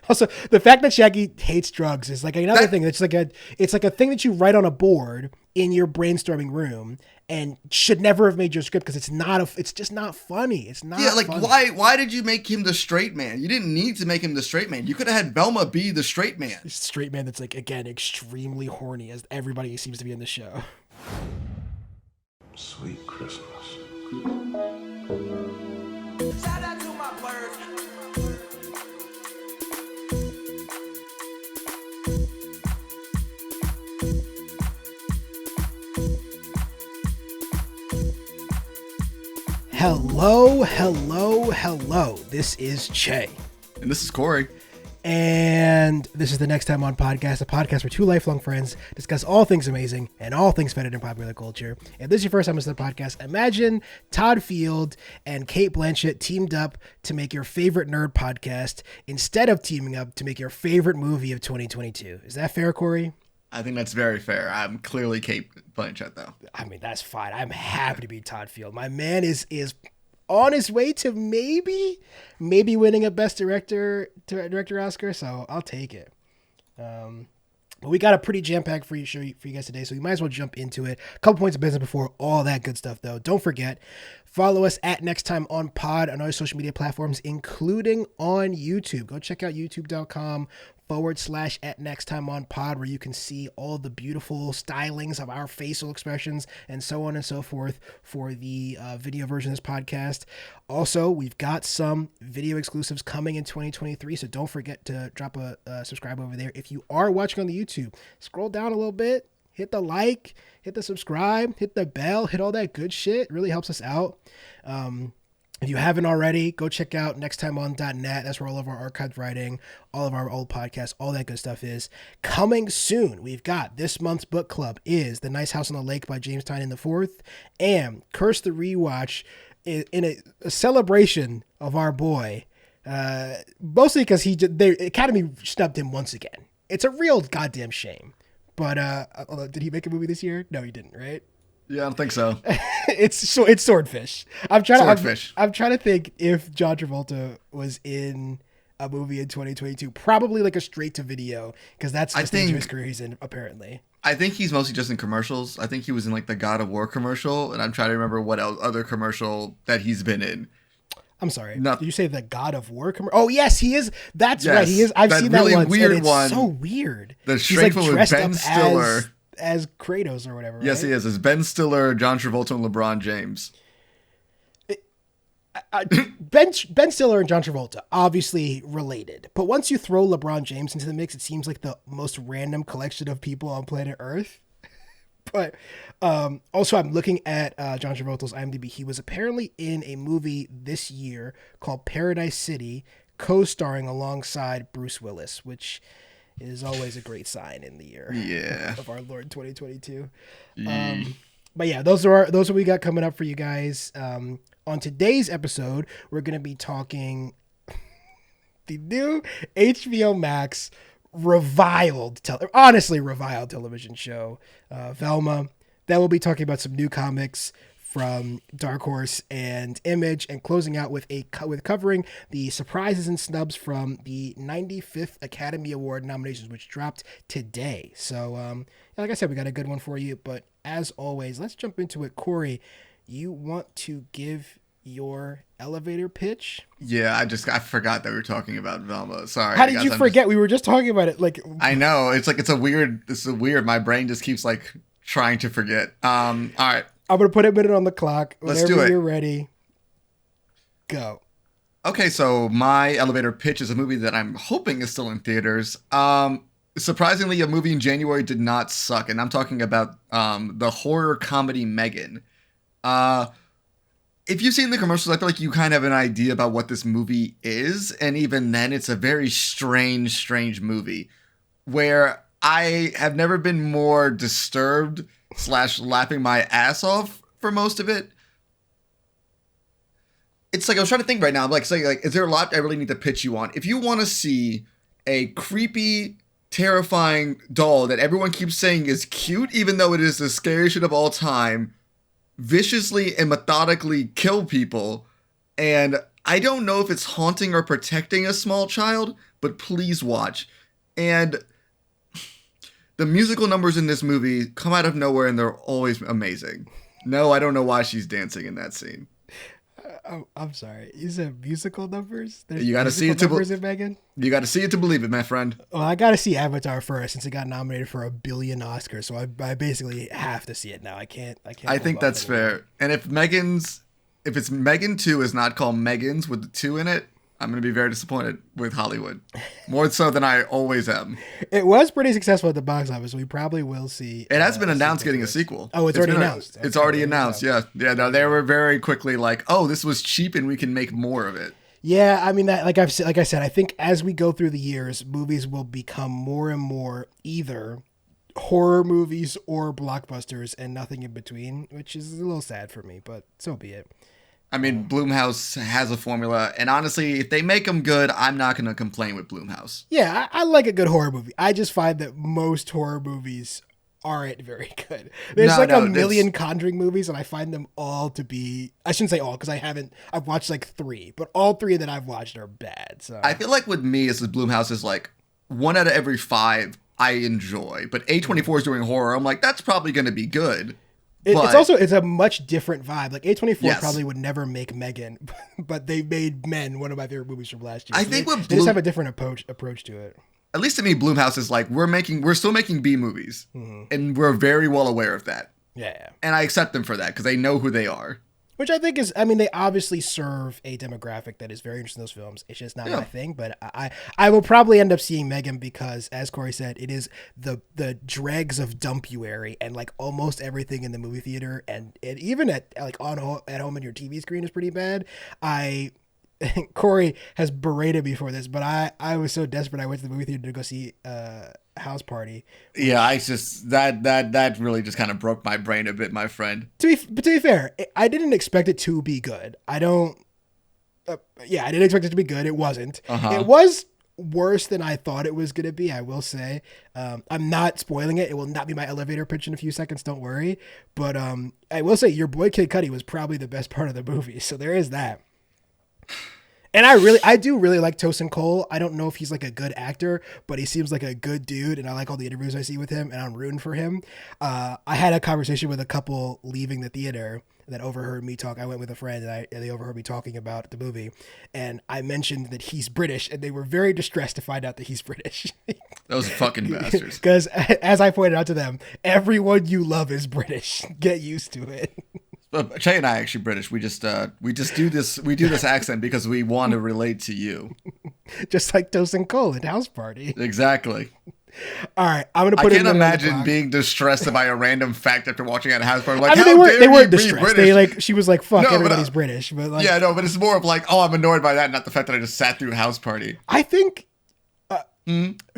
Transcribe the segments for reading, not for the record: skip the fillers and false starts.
Also, the fact that Shaggy hates drugs is like another thing. It's like a thing that you write on a board in your brainstorming room and should never have made your script because it's just not funny. It's not. Yeah, like funny. why did you make him the straight man? You didn't need to make him the straight man. You could have had Velma be the straight man. Straight man that's like again extremely horny as everybody seems to be in the show. Sweet Christmas. Shout out to my birds. Hello. This is Che. And this is Cory. And this is the Next Time On podcast, a podcast where two lifelong friends discuss all things amazing and all things fetid in popular culture. If this is your first time listening to the podcast, imagine Todd Field and Cate Blanchett teamed up to make your favorite nerd podcast instead of teaming up to make your favorite movie of 2022. Is that fair, Cory? I think that's very fair. I'm clearly Cate Blanchett, though. I mean, that's fine. I'm happy to be Todd Field. My man is on his way to maybe winning a Best Director Oscar, so I'll take it. But we got a pretty jam-packed for you guys today, so we might as well jump into it. A couple points of business before all that good stuff, though. Don't forget, follow us at Next Time On Pod on our social media platforms, including on YouTube. Go check out youtube.com/at Next Time On Pod, where you can see all the beautiful stylings of our facial expressions and so on and so forth for the video version of this podcast. Also, we've got some video exclusives coming in 2023, so don't forget to drop a subscribe over there. If you are watching on the YouTube, scroll down a little bit, hit the like, hit the subscribe, hit the bell, hit all that good shit. It really helps us out. If you haven't already, go check out nexttimeon.net. That's where all of our archived writing, all of our old podcasts, all that good stuff is. Coming soon, we've got this month's book club is The Nice House on the Lake by James Tynion IV and Curse the Rewatch in a celebration of our boy. Mostly because the Academy snubbed him once again. It's a real goddamn shame. But did he make a movie this year? No, he didn't, right? Yeah, I don't think so. It's Swordfish. I'm trying to think if John Travolta was in a movie in 2022, probably like a straight to video, because that's the stage of his career he's in, apparently. I think he's mostly just in commercials. I think he was in like the God of War commercial, and I'm trying to remember what other commercial that he's been in. I'm sorry. Did you say the God of War commercial? Oh yes, he is. That's right. He is. I've seen really that once. Weird and it's one. So weird. The straight one with Ben Stiller as Kratos or whatever. Yes, right? he is. It's Ben Stiller, John Travolta, and LeBron James. Ben Stiller and John Travolta, obviously related. But once you throw LeBron James into the mix, it seems like the most random collection of people on planet Earth. But also, I'm looking at John Travolta's IMDb. He was apparently in a movie this year called Paradise City, co-starring alongside Bruce Willis, which is always a great sign in the year of our Lord 2022. But yeah, those are what we got coming up for you guys. On today's episode, we're going to be talking the new HBO Max honestly reviled television show, Velma. Then we'll be talking about some new comics from Dark Horse and Image, and closing out with covering the surprises and snubs from the 95th Academy Award nominations, which dropped today. So, like I said, we got a good one for you. But as always, let's jump into it. Cory, you want to give your elevator pitch? Yeah, I forgot that we were talking about Velma. Sorry. How did you forget? We were just talking about it. Like, I know. It's weird. My brain just keeps like trying to forget. All right. I'm going to put a minute on the clock. Let's do it. Whenever you're ready, go. Okay, so my elevator pitch is a movie that I'm hoping is still in theaters. Surprisingly, a movie in January did not suck, and I'm talking about the horror comedy Megan. If you've seen the commercials, I feel like you kind of have an idea about what this movie is, and even then, it's a very strange movie, where I have never been more disturbed / laughing my ass off for most of it. It's like, I was trying to think right now, I'm like, is there a lot I really need to pitch you on? If you want to see a creepy, terrifying doll that everyone keeps saying is cute, even though it is the scariest shit of all time, viciously and methodically kill people, and I don't know if it's haunting or protecting a small child, but please watch. And the musical numbers in this movie come out of nowhere and they're always amazing. No, I don't know why she's dancing in that scene. I'm sorry. You said musical numbers? There's You got to see it numbers in Megan? You got to see it to believe it, my friend. Well, I got to see Avatar first since it got nominated for 1 billion Oscars. So I basically have to see it now. I can't. I think that's fair. And if it's Megan 2 is not called Megan's with the 2 in it, I'm going to be very disappointed with Hollywood. More so than I always am. It was pretty successful at the box office. We probably will see. It has been announced getting a sequel. Oh, it's already announced. It's already announced, yeah. Yeah, no, they were very quickly like, oh, this was cheap and we can make more of it. Yeah, I mean, that, like I said, I think as we go through the years, movies will become more and more either horror movies or blockbusters and nothing in between, which is a little sad for me, but so be it. I mean, Blumhouse has a formula, and honestly, if they make them good, I'm not going to complain with Blumhouse. Yeah, I like a good horror movie. I just find that most horror movies aren't very good. There's a million Conjuring movies, and I find them all to be, I shouldn't say all, because I've watched like 3, but all 3 that I've watched are bad. So I feel like with me, as Blumhouse is like 1 out of every 5 I enjoy, but A24 is doing horror. I'm like, that's probably going to be good. It's a much different vibe. Like A24 Yes. probably would never make Megan, but they made Men, one of my favorite movies from last year. I So think they just have a different approach to it. At least to me, Blumhouse is like, we're still making B movies, and we're very well aware of that. Yeah. And I accept them for that because they know who they are. Which I think is, I mean, they obviously serve a demographic that is very interested in those films. It's just not my thing, but I will probably end up seeing Megan because, as Cory said, it is the dregs of dumpuary and like almost everything in the movie theater and even at home in your TV screen is pretty bad. Cory has berated me for this, but I was so desperate I went to the movie theater to go see House Party. Yeah, I just that really just kind of broke my brain a bit, my friend. To be fair, I didn't expect it to be good. I didn't expect it to be good. It wasn't. It was worse than I thought it was going to be, I will say. I'm not spoiling it. It will not be my elevator pitch in a few seconds, don't worry. But I will say your boy Kid Cudi was probably the best part of the movie, so there is that. And I do really like Tosin Cole. I don't know if he's like a good actor, but he seems like a good dude, and I like all the interviews I see with him, and I'm rooting for him. I had a conversation with a couple leaving the theater that overheard me talk. I went with a friend, and they overheard me talking about the movie, and I mentioned that he's British, and they were very distressed to find out that he's British. Those fucking bastards. Because as I pointed out to them, everyone you love is British. Get used to it. Che and I are actually British. We just do this accent because we want to relate to you. Just like Tosin Cole at House Party. Exactly. All right, I'm gonna put. I can't imagine being distressed by a random fact after watching at House Party. Like, I mean, they weren't distressed. She was like, "Fuck, everybody's British." But like, yeah, no, but it's more of like, oh, I'm annoyed by that, not the fact that I just sat through House Party. I think,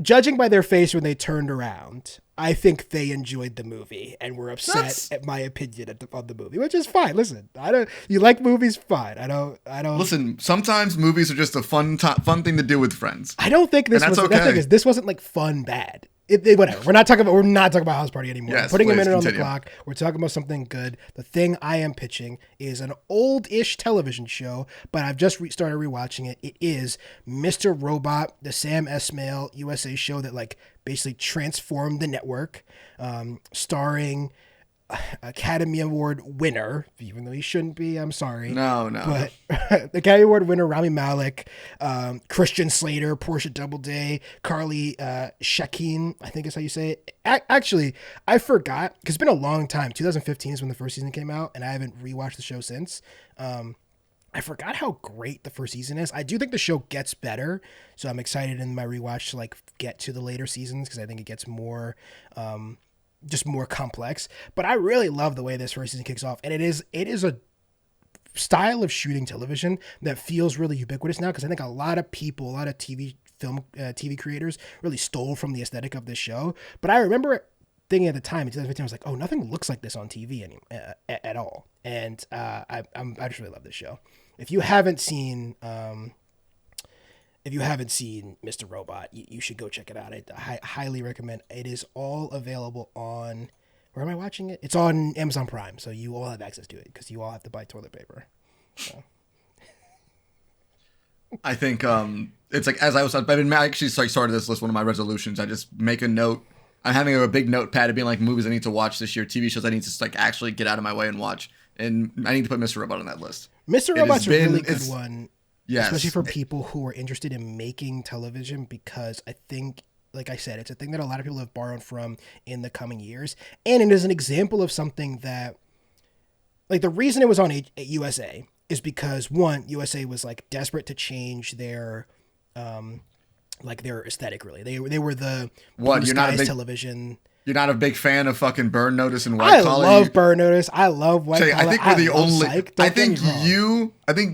judging by their face when they turned around, I think they enjoyed the movie and were upset at my opinion on the movie, which is fine. Listen, you like movies, fine. I don't. Listen, sometimes movies are just a fun thing to do with friends. I don't think this was. Okay. The thing is, this wasn't like fun bad. Whatever. We're not talking about House Party anymore. Yes, Putting a minute on the clock. We're talking about something good. The thing I am pitching is an old-ish television show, but I've just started rewatching it. It is Mr. Robot, the Sam Esmail USA show that like basically transformed the network, starring Academy Award winner, even though he shouldn't be, I'm sorry. No. But the Academy Award winner, Rami Malek, Christian Slater, Portia Doubleday, Carly Shakeen, I think is how you say it. Actually, I forgot, because it's been a long time. 2015 is when the first season came out, and I haven't rewatched the show since. I forgot how great the first season is. I do think the show gets better, so I'm excited in my rewatch to like get to the later seasons, because I think it gets more... just more complex, but I really love the way this first season kicks off, and it is a style of shooting television that feels really ubiquitous now, because I think a lot of people, a lot of TV creators really stole from the aesthetic of this show. But I remember thinking at the time in 2015, I was like, oh, nothing looks like this on TV at all, and I just really love this show. If you haven't seen Mr. Robot, you should go check it out. I highly recommend. It is all available on, where am I watching it? It's on Amazon Prime, so you all have access to it because you all have to buy toilet paper. So. I think it's like I've been actually started this list. One of my resolutions, I just make a note. I'm having a big notepad of being like movies I need to watch this year, TV shows I need to like actually get out of my way and watch, and I need to put Mr. Robot on that list. Mr. Robot's a really good one, yes, especially for people who are interested in making television, because I think, like I said, it's a thing that a lot of people have borrowed from in the coming years, and it is an example of something that, like, the reason it was on USA is because, one, USA was like desperate to change their like their aesthetic. Really, they were the Blue Skies television. You're not a big fan of fucking Burn Notice and White Collar. I love Burn Notice. I love White Collar. I think we're the only. Psych. I think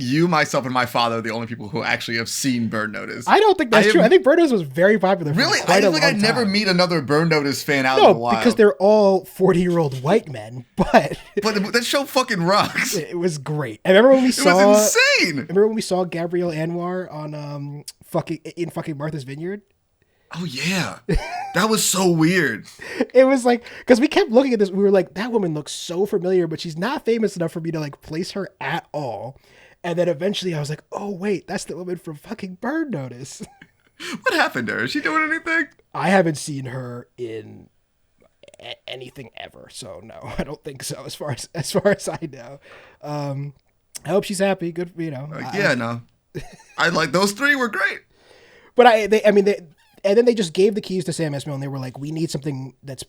you, myself, and my father are the only people who actually have seen Burn Notice. I don't think that's true. I think Burn Notice was very popular. Really, I don't think I'd never meet another Burn Notice fan out in the wild. Because they're all 40-year-old white men. But that show fucking rocks. It was great. I remember when we saw. It was insane. Remember when we saw Gabrielle Anwar on fucking Martha's Vineyard. Oh yeah, that was so weird. It was like, because we kept looking at this, we were like, that woman looks so familiar, but she's not famous enough for me to like place her at all. And then eventually I was like, oh wait, that's the woman from fucking Burn Notice. What happened to her? Is she doing anything? I haven't seen her in anything ever, so no, I don't think so. As far as I know, I hope she's happy. Good, no, I like those three were great. But and then they just gave the keys to Sam Esmail, and they were like, we need something that's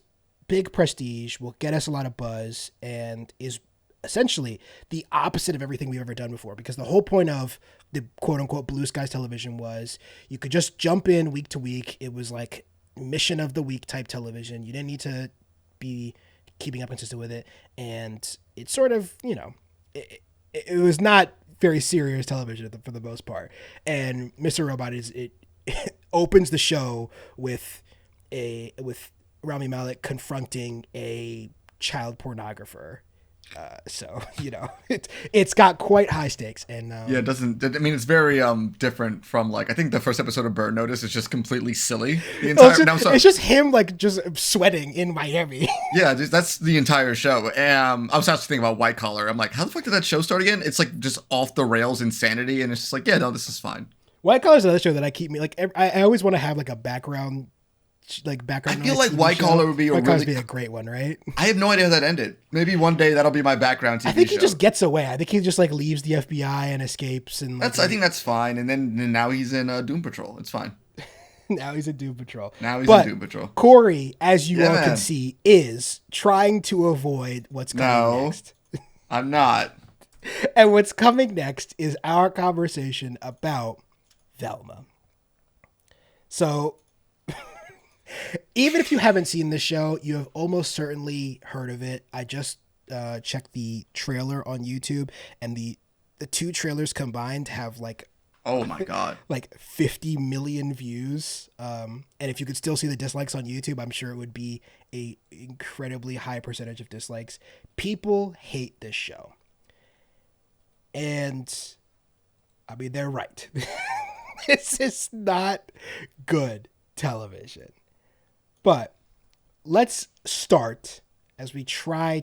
big prestige, will get us a lot of buzz, and is essentially the opposite of everything we've ever done before. Because the whole point of the quote-unquote Blue Skies television was you could just jump in week to week. It was like mission of the week type television. You didn't need to be keeping up consistent with it. And it's sort of, it was not very serious television for the most part. And Mr. Robot it opens the show with Rami Malek confronting a child pornographer. So it's got quite high stakes, and it doesn't. I mean, it's very different from like I think the first episode of Burn Notice is just completely silly. The entire it's just him like just sweating in Miami. Yeah, that's the entire show. I was also thinking about White Collar. I'm like, how the fuck did that show start again? It's like just off the rails insanity, and it's just like, yeah, no, this is fine. White Collar is another show that I keep me like. I always want to have like a background. I feel like White Collar would be a great one, right? I have no idea how that ended. Maybe one day that'll be my background TV show. I think he just gets away. I think he just like leaves the FBI and escapes, and I think that's fine. And then now he's in Doom Patrol. It's fine. Now he's in Doom Patrol. In Doom Patrol. Cory, as you all can see, is trying to avoid what's coming next. I'm not. And what's coming next is our conversation about Velma. So, even if you haven't seen this show, you have almost certainly heard of it. I just checked the trailer on YouTube, and the two trailers combined have like, oh my god, like 50 million views. And if you could still see the dislikes on YouTube, I'm sure it would be a incredibly high percentage of dislikes. People hate this show, and I mean, they're right. This is not good television. But let's start as we try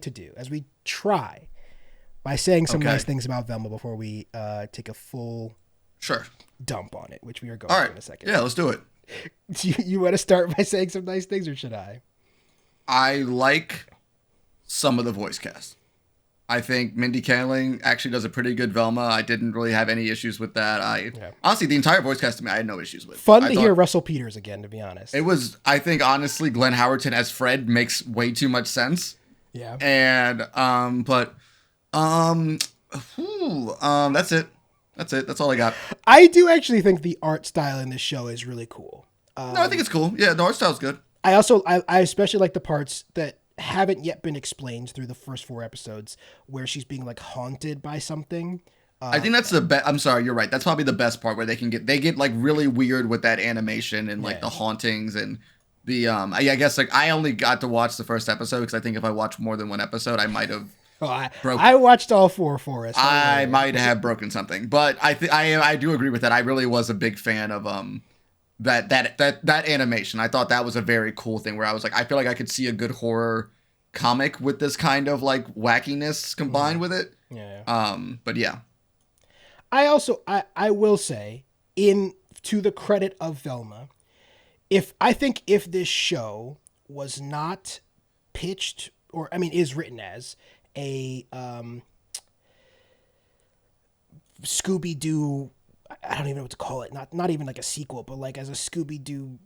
by saying some nice things about Velma before we take a full dump on it, which we are going to in a second. Yeah, let's do it. You want to start by saying some nice things, or should I? I like some of the voice cast. I think Mindy Kaling actually does a pretty good Velma. I didn't really have any issues with that. Honestly, the entire voice cast to me, I had no issues with. Fun to hear Russell Peters again, to be honest. It was, I think, honestly, Glenn Howerton as Fred makes way too much sense. Yeah. And, that's it. That's all I got. I do actually think the art style in this show is really cool. No, I think it's cool. Yeah, the art style's good. I especially like the parts that haven't yet been explained through the first 4 episodes, where she's being like haunted by something. I think that's the best. I'm sorry, you're right. That's probably the best part, where they get like really weird with that animation and like the hauntings and the I guess like I only got to watch the first episode because I think if I watched more than one episode, I might have. I watched all 4 for us. I might have broken something, but I do agree with that. I really was a big fan of that animation. I thought that was a very cool thing where I was like, I feel like I could see a good horror comic with this kind of like wackiness combined with it. Yeah. But yeah. I will say in to the credit of Velma, if this show was not pitched, or I mean is written as a Scooby-Doo, I don't even know what to call it, not even like a sequel, but like as a Scooby-Doo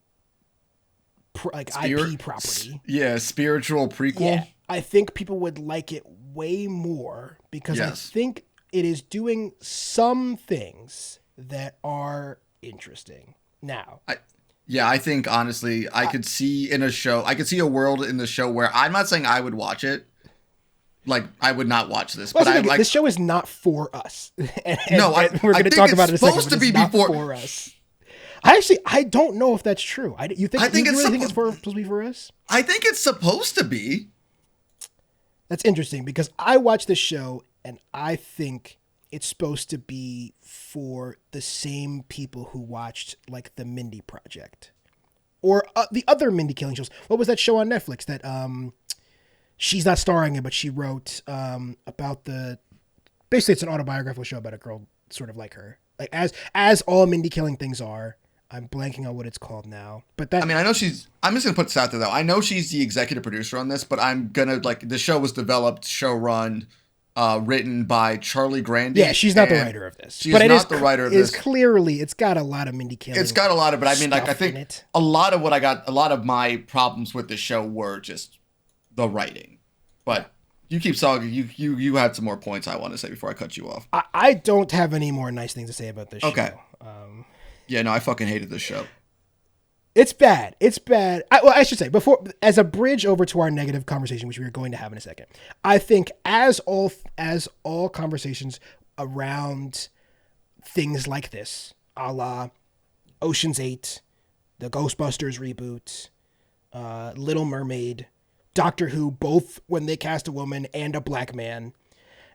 IP property. Yeah, spiritual prequel. Yeah, I think people would like it way more because I think it is doing some things that are interesting. Now, I think honestly, I could see a world in the show where I'm not saying I would watch it. Like, I would not watch this, but this show is not for us. and we're going to talk about it in a second. It's supposed to be for us. I don't know if that's true. You think it's supposed to be for us? I think it's supposed to be. That's interesting because I watched this show and I think it's supposed to be for the same people who watched like the Mindy Project or the other Mindy killing shows. What was that show on Netflix that she's not starring in, but she wrote about basically it's an autobiographical show about a girl sort of like her, like as all Mindy killing things are. I'm blanking on what it's called now, but I know I'm just gonna put this out there though. I know she's the executive producer on this, but I'm gonna the show was developed, show run, written by Charlie Grandy. Yeah, she's not the writer of this. She's not the writer of this. Clearly, it's got a lot of Mindy killing. It's got a lot of, but I mean, like I think a lot of my problems with the show were just the writing. But you keep talking. You had some more points I want to say before I cut you off. I don't have any more nice things to say about this show. Okay. Yeah, no, I fucking hated this show. It's bad. I should say, before, as a bridge over to our negative conversation, which we are going to have in a second, I think as all conversations around things like this, a la Ocean's 8, the Ghostbusters reboot, Little Mermaid, Doctor Who, both when they cast a woman and a black man,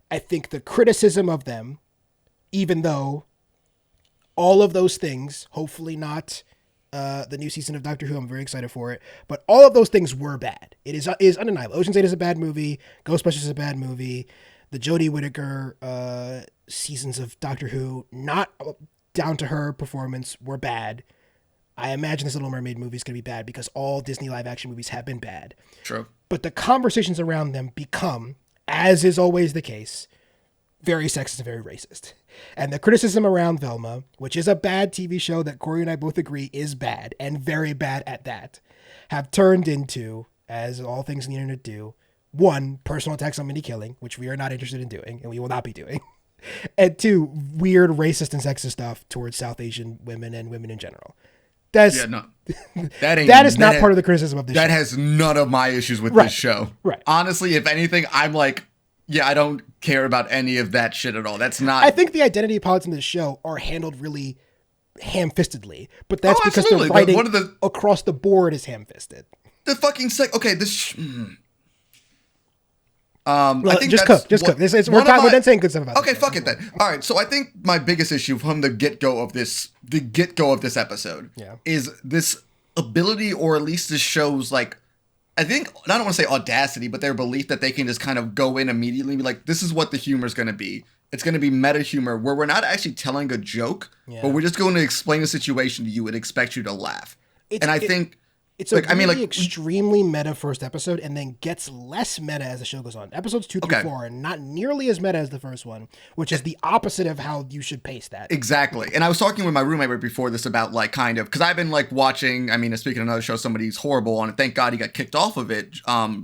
I think the criticism of them, even though all of those things, hopefully not the new season of Doctor Who, I'm very excited for it, but all of those things were bad. It is undeniable. Ocean's 8 is a bad movie. Ghostbusters is a bad movie. The Jodie Whittaker seasons of Doctor Who, not down to her performance, were bad. I imagine this Little Mermaid movie is going to be bad because all Disney live action movies have been bad. True. But the conversations around them become, as is always the case, very sexist and very racist. And the criticism around Velma, which is a bad TV show that Cory and I both agree is bad, and very bad at that, have turned into, as all things on the internet do, one, personal attacks on Mindy killing, which we are not interested in doing, and we will not be doing. And two, weird racist and sexist stuff towards South Asian women and women in general. That is not part of the criticism of this show. That has none of my issues with this show. Right. Honestly, if anything, I'm like, yeah, I don't care about any of that shit at all. That's not. I think the identity politics in this show are handled really ham-fistedly, but that's because the writing across the board is ham-fisted. The fucking this. I think just cook. We're done saying good stuff about. Okay, fuck it then. All right, so I think my biggest issue from the get-go of this episode, is this ability, or at least this show's like, I think, I don't want to say audacity, but their belief that they can just kind of go in immediately and be like, this is what the humor is going to be. It's going to be meta humor where we're not actually telling a joke, but we're just going to explain a situation to you and expect you to laugh. I think it's extremely meta first episode, and then gets less meta as the show goes on. Episodes 2 through 4 are not nearly as meta as the first one, which is the opposite of how you should pace that. Exactly. And I was talking with my roommate right before this about like kind of, because I've been like watching, I mean, speaking of another show, somebody's horrible on it. Thank God he got kicked off of it,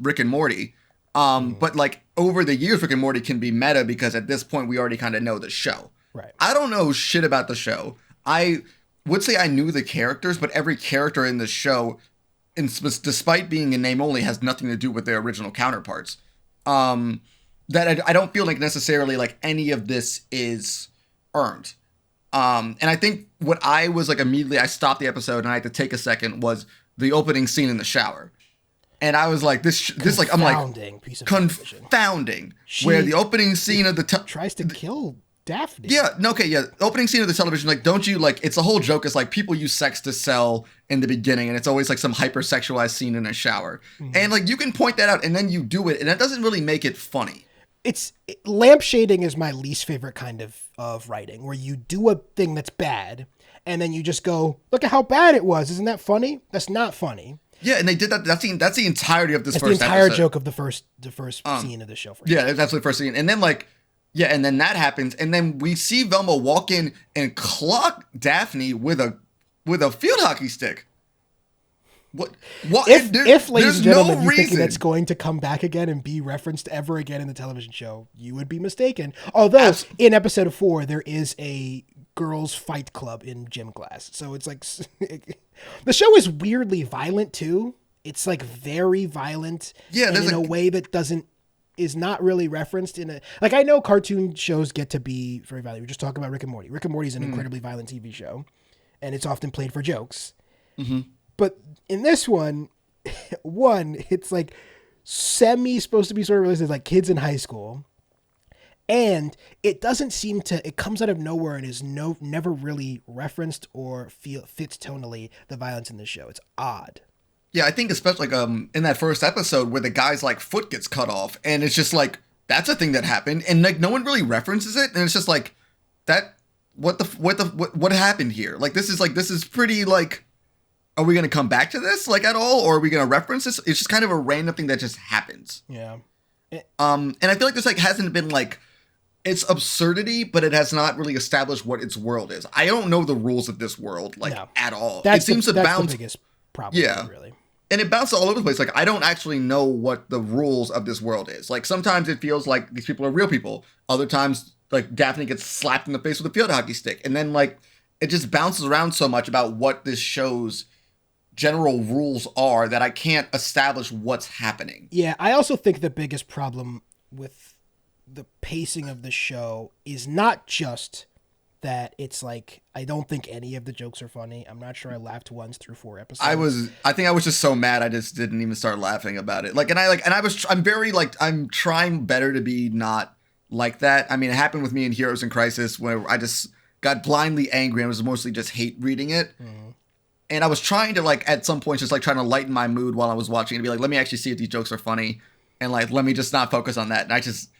Rick and Morty. But like over the years, Rick and Morty can be meta because at this point we already kind of know the show. Right. I don't know shit about the show. I would say I knew the characters, but every character in the show, despite being a name only, has nothing to do with their original counterparts. That I don't feel like necessarily like any of this is earned. And I think what I was like immediately, I stopped the episode and I had to take a second, was the opening scene in the shower. And I was like, this like, I'm like, piece of confounding. Where the opening scene of the tries to kill Daphne. Yeah, no, okay, yeah. Opening scene of the television, like, don't you, like, it's a whole joke. It's like people use sex to sell in the beginning, and it's always like some hypersexualized scene in a shower. Mm-hmm. And like, you can point that out, and then you do it, and that doesn't really make it funny. Lampshading is my least favorite kind of writing, where you do a thing that's bad, and then you just go, look at how bad it was. Isn't that funny? That's not funny. Yeah, and they did that. That's the entirety of this That's first the entire episode. joke of the first scene of the show. Yeah, that's the first scene. And then and then that happens. And then we see Velma walk in and clock Daphne with a field hockey stick. What? If ladies and gentlemen, no you think reason. that's going to come back again and be referenced ever again in the television show, you would be mistaken. Although in episode 4, there is a girls' fight club in gym class. So it's like, the show is weirdly violent too. It's like very violent in a way that is not really referenced in a, like, I know cartoon shows get to be very violent. We're just talking about Rick and Morty. Rick and Morty is an incredibly violent TV show, and it's often played for jokes. Mm-hmm. But in this one, it's like supposed to be sort of released as like kids in high school. And it doesn't seem to, it comes out of nowhere and is never really referenced or fits tonally the violence in the show. It's odd. Yeah, I think especially in that first episode where the guy's like foot gets cut off, and it's just like, that's a thing that happened, and like no one really references it, and it's just like, that what happened here? Like this is pretty like, are we gonna come back to this like at all, or are we gonna reference this? It's just kind of a random thing that just happens. Yeah. And I feel like this like hasn't been like, it's absurdity, but it has not really established what its world is. I don't know the rules of this world at all. That's it seems to bounce. The biggest problem. Yeah, really. And it bounces all over the place. Like, I don't actually know what the rules of this world is. Like, sometimes it feels like these people are real people. Other times, like, Daphne gets slapped in the face with a field hockey stick. And then, like, it just bounces around so much about what this show's general rules are that I can't establish what's happening. Yeah, I also think the biggest problem with the pacing of the show is not just that it's like, I don't think any of the jokes are funny. I'm not sure I laughed once through 4 episodes. I think I was just so mad I just didn't even start laughing about it. I'm trying better to be not like that. I mean, it happened with me in Heroes in Crisis where I just got blindly angry and it was mostly just hate reading it. Mm-hmm. And I was trying to, like, at some point just like trying to lighten my mood while I was watching and be like, let me actually see if these jokes are funny. And like, let me just not focus on that. And I just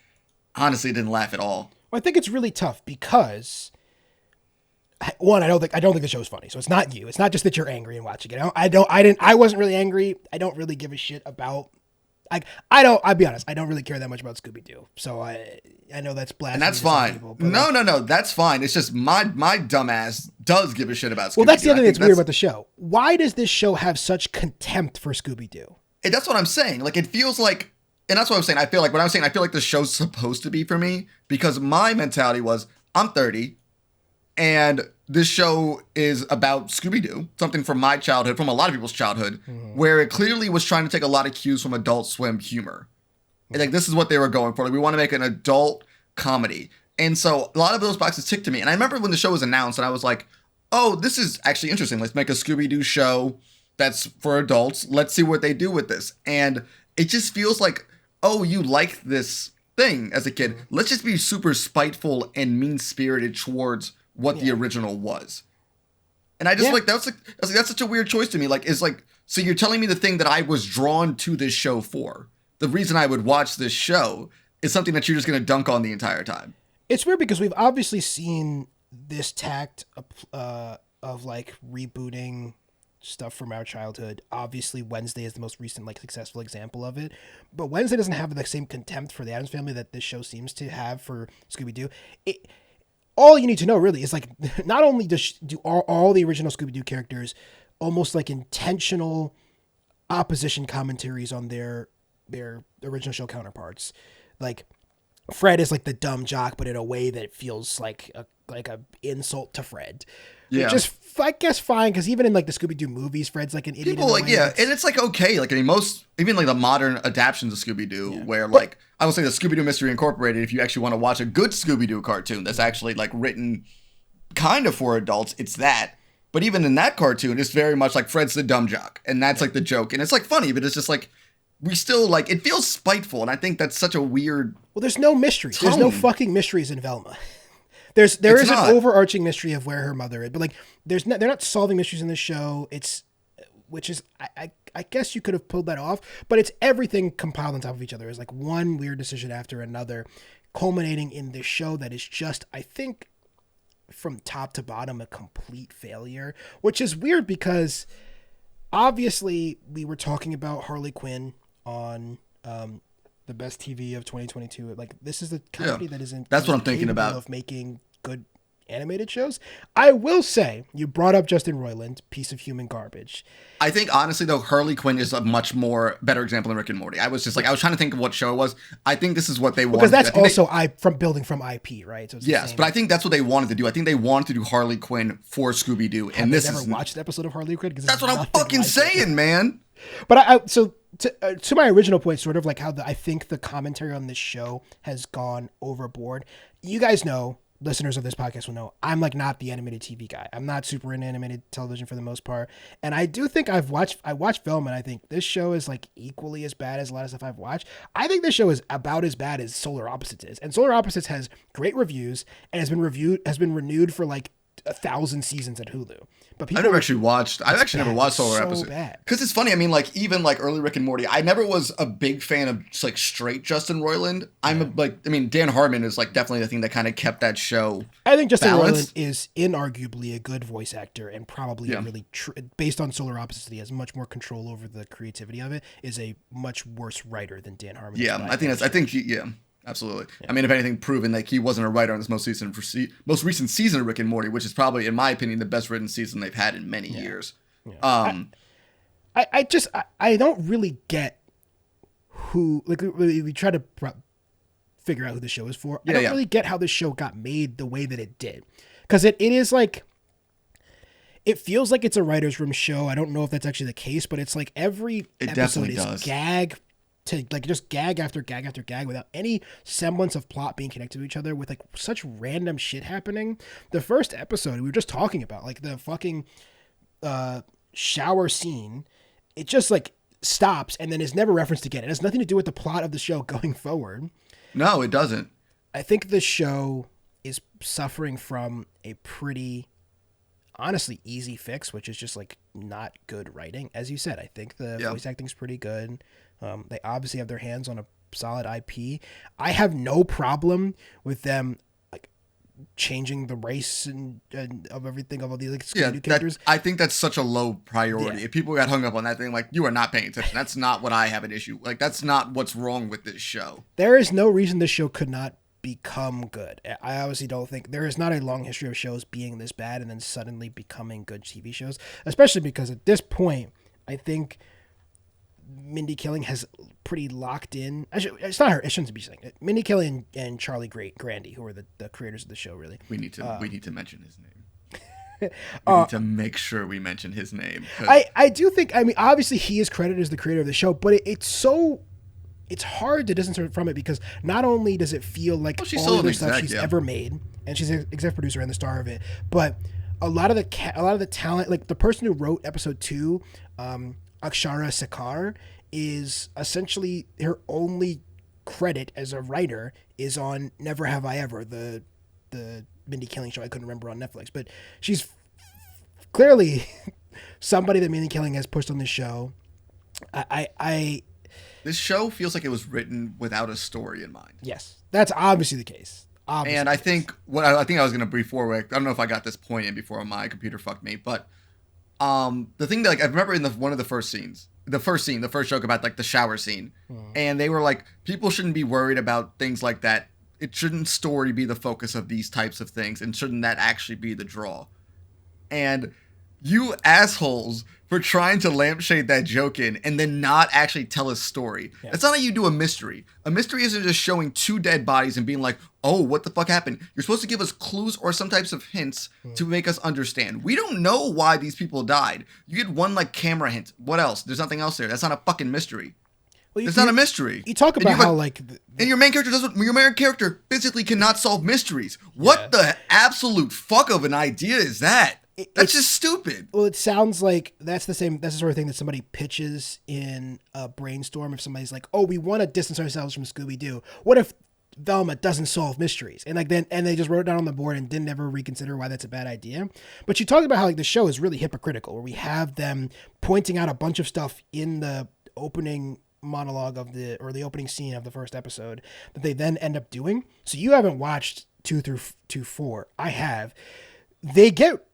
honestly didn't laugh at all. Well, I think it's really tough because, one, I don't think the show's funny. So it's not you. It's not just that you're angry and watching it. I wasn't really angry. I don't really give a shit about, I'll be honest, I don't really care that much about Scooby-Doo. So I know that's blasphemy. And that's fine. People, no, that's fine. It's just my dumbass does give a shit about Scooby-Doo. Well, that's the other thing that's weird about the show. Why does this show have such contempt for Scooby-Doo? And that's what I'm saying. Like, it feels like, and that's what I'm saying. I feel like the show's supposed to be for me because my mentality was, I'm 30 and this show is about Scooby-Doo, something from my childhood, from a lot of people's childhood, where it clearly was trying to take a lot of cues from Adult Swim humor. And like, this is what they were going for. Like, we want to make an adult comedy. And so a lot of those boxes ticked to me. And I remember when the show was announced and I was like, oh, this is actually interesting. Let's make a Scooby-Doo show that's for adults. Let's see what they do with this. And it just feels like, oh, you like this thing as a kid. Let's just be super spiteful and mean-spirited towards what the original was. And I just that's such a weird choice to me. Like, it's like, so you're telling me the thing that I was drawn to this show for, the reason I would watch this show, is something that you're just going to dunk on the entire time. It's weird because we've obviously seen this tact of like rebooting stuff from our childhood. Obviously, Wednesday is the most recent like successful example of it. But Wednesday doesn't have the same contempt for the Addams Family that this show seems to have for Scooby-Doo. All you need to know really is like, not only do all the original Scooby-Doo characters almost like intentional opposition commentaries on their original show counterparts. Like, Fred is like the dumb jock, but in a way that feels like a insult to Fred. Yeah. Which is, I guess, fine, because even in like the Scooby-Doo movies, Fred's like an idiot. People like, yeah, and it's like, okay, like, I mean, even like the modern adaptions of Scooby-Doo, where like, I will say the Scooby-Doo Mystery Incorporated, if you actually want to watch a good Scooby-Doo cartoon that's actually like written kind of for adults, it's that. But even in that cartoon, it's very much like Fred's the dumb jock, and that's like the joke, and it's like funny, but it's just like, we still like, it feels spiteful, and I think that's such a weird. Well, there's no mysteries. There's no fucking mysteries in Velma. There is an overarching mystery of where her mother is, but like, they're not solving mysteries in this show. Which is I guess you could have pulled that off, but it's everything compiled on top of each other. It's like one weird decision after another, culminating in this show that is just, I think, from top to bottom a complete failure, which is weird because obviously we were talking about Harley Quinn on the best TV of 2022. Like, this is the company that isn't. That's what I'm thinking about. Of making good animated shows. I will say, you brought up Justin Roiland, piece of human garbage. I think honestly though, Harley Quinn is a much more better example than Rick and Morty. I was trying to think of what show it was. I think this is what they wanted. Because that's also from building from IP, right? So it's yes, but I think that's what they wanted to do. I think they wanted to do Harley Quinn for Scooby Doo, and this is. Never watched an episode of Harley Quinn. That's what I'm fucking saying, man. But to my original point, sort of like how I think the commentary on this show has gone overboard. You guys know, listeners of this podcast will know, I'm like not the animated TV guy. I'm not super into animated television for the most part. And I do think I watched Velma, and I think this show is like equally as bad as a lot of stuff I've watched. I think this show is about as bad as Solar Opposites is. And Solar Opposites has great reviews and has been renewed for like 1,000 seasons at Hulu. But I've never watched Solar Opposites. Because it's funny. I mean, like even like early Rick and Morty, I never was a big fan of just, like straight Justin Roiland. Dan Harmon is like definitely the thing that kind of kept that show. I think Justin Roiland is inarguably a good voice actor and probably really based on Solar Opposites, he has much more control over the creativity of it. Is a much worse writer than Dan Harmon. Yeah, absolutely. Yeah. I mean, if anything, proven that he wasn't a writer on this most recent season of Rick and Morty, which is probably, in my opinion, the best written season they've had in many years. Yeah. I don't really get who, like, we try to figure out who the show is for. I don't really get how this show got made the way that it did. Because it is like, it feels like it's a writer's room show. I don't know if that's actually the case, but it's like every episode is gag to like just gag after gag after gag without any semblance of plot being connected to each other, with like such random shit happening. The first episode we were just talking about, like the fucking shower scene, it just like stops and then is never referenced again. It has nothing to do with the plot of the show going forward. No, it doesn't. I think the show is suffering from a pretty honestly easy fix, which is just like not good writing. As you said, I think the voice acting is pretty good. They obviously have their hands on a solid IP. I have no problem with them like changing the race and of everything of all these like Scooby-Doo characters. I think that's such a low priority. Yeah. If people got hung up on that thing, like, you are not paying attention. That's not what I have an issue. Like, that's not what's wrong with this show. There is no reason this show could not become good. I obviously don't think there is not a long history of shows being this bad and then suddenly becoming good TV shows, especially because at this point, I think Mindy Kaling has pretty locked in. It's not her. It shouldn't be saying it. Mindy Kaling and Charlie Grandy, who are the creators of the show, really. We need to mention his name. We need to make sure we mention his name. I do think. I mean, obviously he is credited as the creator of the show, but it's hard to distance her from it because not only does it feel like all of the stuff she's ever made, and she's an executive producer and the star of it, but a lot of the talent, like the person who wrote episode 2, Akshara Sekar, is essentially her only credit as a writer is on Never Have I Ever, the Mindy Kaling show I couldn't remember on Netflix, but she's clearly somebody that Mindy Kaling has pushed on this show. This show feels like it was written without a story in mind. Yes, that's obviously the case. And I think I was going to brief forward. I don't know if I got this point in before my computer fucked me, but the thing that like I remember in one of the first scenes, the first joke about like the shower scene, and they were like, people shouldn't be worried about things like that. It shouldn't story be the focus of these types of things, and shouldn't that actually be the draw? And you assholes for trying to lampshade that joke in and then not actually tell a story. Yeah. That's not how you do a mystery. A mystery isn't just showing 2 dead bodies and being like, oh, what the fuck happened? You're supposed to give us clues or some types of hints to make us understand. We don't know why these people died. You get one like camera hint. What else? There's nothing else there. That's not a fucking mystery. Well, it's not a mystery. You talk about how and your main character physically cannot solve mysteries. What the absolute fuck of an idea is that? That's just stupid. Well, it sounds like that's the sort of thing that somebody pitches in a brainstorm. If somebody's like, "Oh, we want to distance ourselves from Scooby-Doo. What if Velma doesn't solve mysteries?" And they just wrote it down on the board and didn't ever reconsider why that's a bad idea. But you talk about how like the show is really hypocritical, where we have them pointing out a bunch of stuff in the opening monologue the opening scene of the first episode that they then end up doing. So you haven't watched 2 through to 4, I have, they get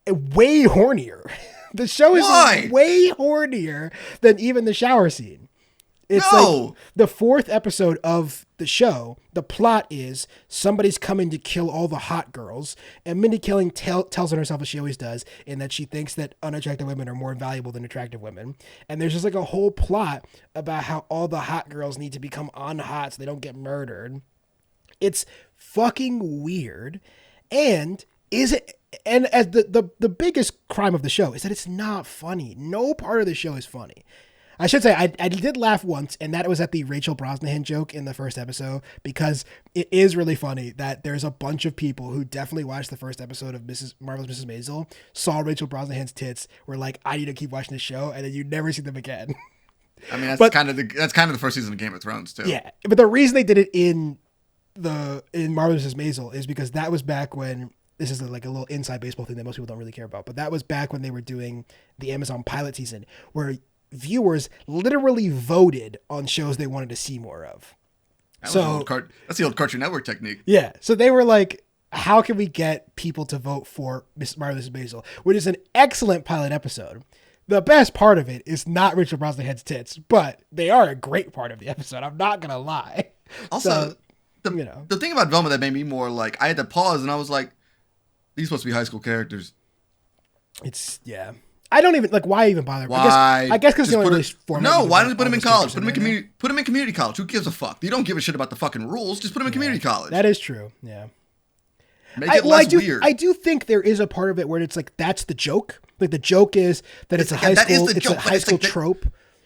way hornier. The show is way hornier than even the shower scene. It's like the 4th episode of the show. The plot is somebody's coming to kill all the hot girls, and Mindy Kaling tells on herself, as she always does, in that she thinks that unattractive women are more valuable than attractive women. And there's just like a whole plot about how all the hot girls need to become unhot so they don't get murdered. It's fucking weird. And as the biggest crime of the show is that it's not funny. No part of the show is funny. I should say I did laugh once, and that was at the Rachel Brosnahan joke in the first episode, because it is really funny that there's a bunch of people who definitely watched the first episode of Marvelous Mrs. Maisel, saw Rachel Brosnahan's tits, were like, I need to keep watching this show, and then you never see them again. I mean, that's kind of the first season of Game of Thrones too. Yeah, but the reason they did it in Marvelous Mrs. Maisel is because that was back when, this is like a little inside baseball thing that most people don't really care about, but that was back when they were doing the Amazon pilot season, where viewers literally voted on shows they wanted to see more of. That's the old Cartoon Network technique. Yeah. So they were like, how can we get people to vote for Marvelous Mrs. Maisel, which is an excellent pilot episode. The best part of it is not Rachel Brosnahan's tits, but they are a great part of the episode. I'm not going to lie. Also, the thing about Velma that made me more like, I had to pause and I was like, these supposed to be high school characters. Yeah. I don't even, like, why even bother? Why? I guess because the only format. No, why don't you put them in college? Put them in community college. Who gives a fuck? You don't give a shit about the fucking rules. Just put them in community college. That is true. Yeah. Make it less weird. I do think there is a part of it where it's like, that's the joke. Like, the joke is that it's a high school trope.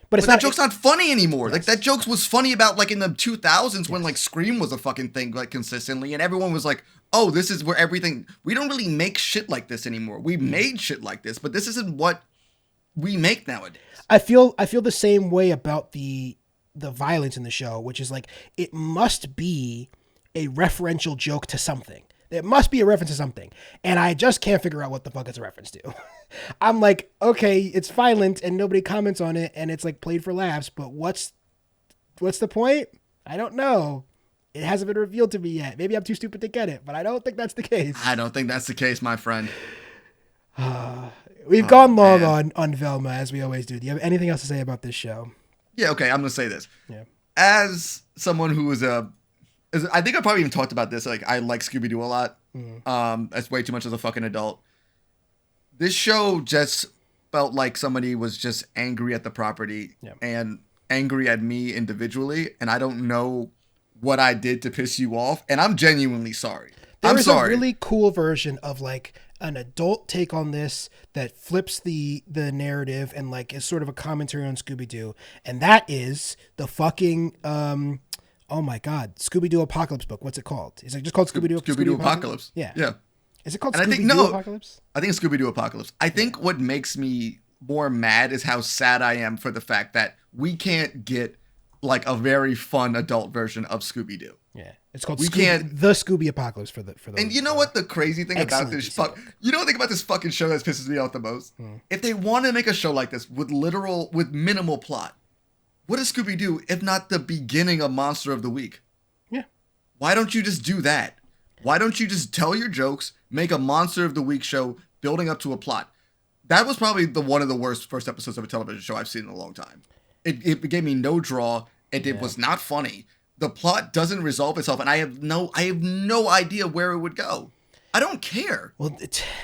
But that joke's not funny anymore. Yes. Like, that joke was funny about, like, in the 2000s when, like, Scream was a fucking thing, like, consistently, and everyone was like, oh, this is where everything... We don't really make shit like this anymore. We made shit like this, but this isn't what we make nowadays. I feel the same way about the violence in the show, which is, like, it must be a referential joke to something. It must be a reference to something. And I just can't figure out what the fuck it's a reference to. I'm like, okay, it's violent and nobody comments on it and it's like played for laughs, but what's the point? I don't know. It hasn't been revealed to me yet. Maybe I'm too stupid to get it, but I don't think that's the case. I don't think that's the case, my friend. We've gone long on Velma, as we always do. Do you have anything else to say about this show? Yeah, okay, I'm going to say this. Yeah. As someone who is I think I probably even talked about this. Like, I like Scooby-Doo a lot. That's way too much as a fucking adult. This show just felt like somebody was just angry at the property and angry at me individually. And I don't know what I did to piss you off. And I'm genuinely sorry. I'm sorry. There's a really cool version of like an adult take on this that flips the narrative and like is sort of a commentary on Scooby-Doo. And that is the fucking... oh my God, Scooby-Doo Apocalypse book. What's it called? Is it just called Scooby-Doo? Scooby-Doo Apocalypse. Yeah. Yeah. Is it called Scooby-Doo Apocalypse? I think it's Scooby-Doo Apocalypse. I think what makes me more mad is how sad I am for the fact that we can't get like a very fun adult version of Scooby-Doo. Yeah. It's called the Scooby Apocalypse for the And you know what the crazy thing about this fucking show that pisses me off the most? If they want to make a show like this with minimal plot, what is Scooby-Doo if not the beginning of Monster of the Week? Yeah. Why don't you just do that? Why don't you just tell your jokes, make a Monster of the Week show building up to a plot? That was probably one of the worst first episodes of a television show I've seen in a long time. It gave me no draw. It was not funny. The plot doesn't resolve itself, and I have no idea where it would go. I don't care. Well,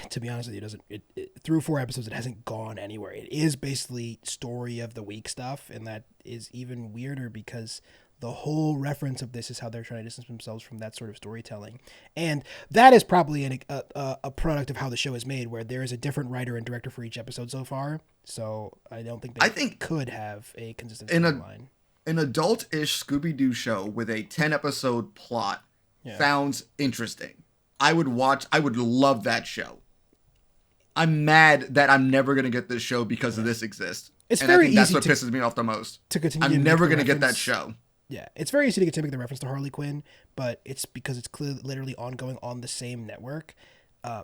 to be honest with you, through 4 episodes, it hasn't gone anywhere. It is basically story of the week stuff, and that is even weirder because the whole reference of this is how they're trying to distance themselves from that sort of storytelling. And that is probably a product of how the show is made, where there is a different writer and director for each episode so far. So I don't think they could have a consistent storyline. An adult-ish Scooby-Doo show with a 10-episode plot sounds interesting. I would love that show. I'm mad that I'm never going to get this show because of this exists. It's very easy. That's what pisses me off the most. To continue I'm never going to get that show. Yeah, it's very easy to make the reference to Harley Quinn, but it's because it's clearly literally ongoing on the same network.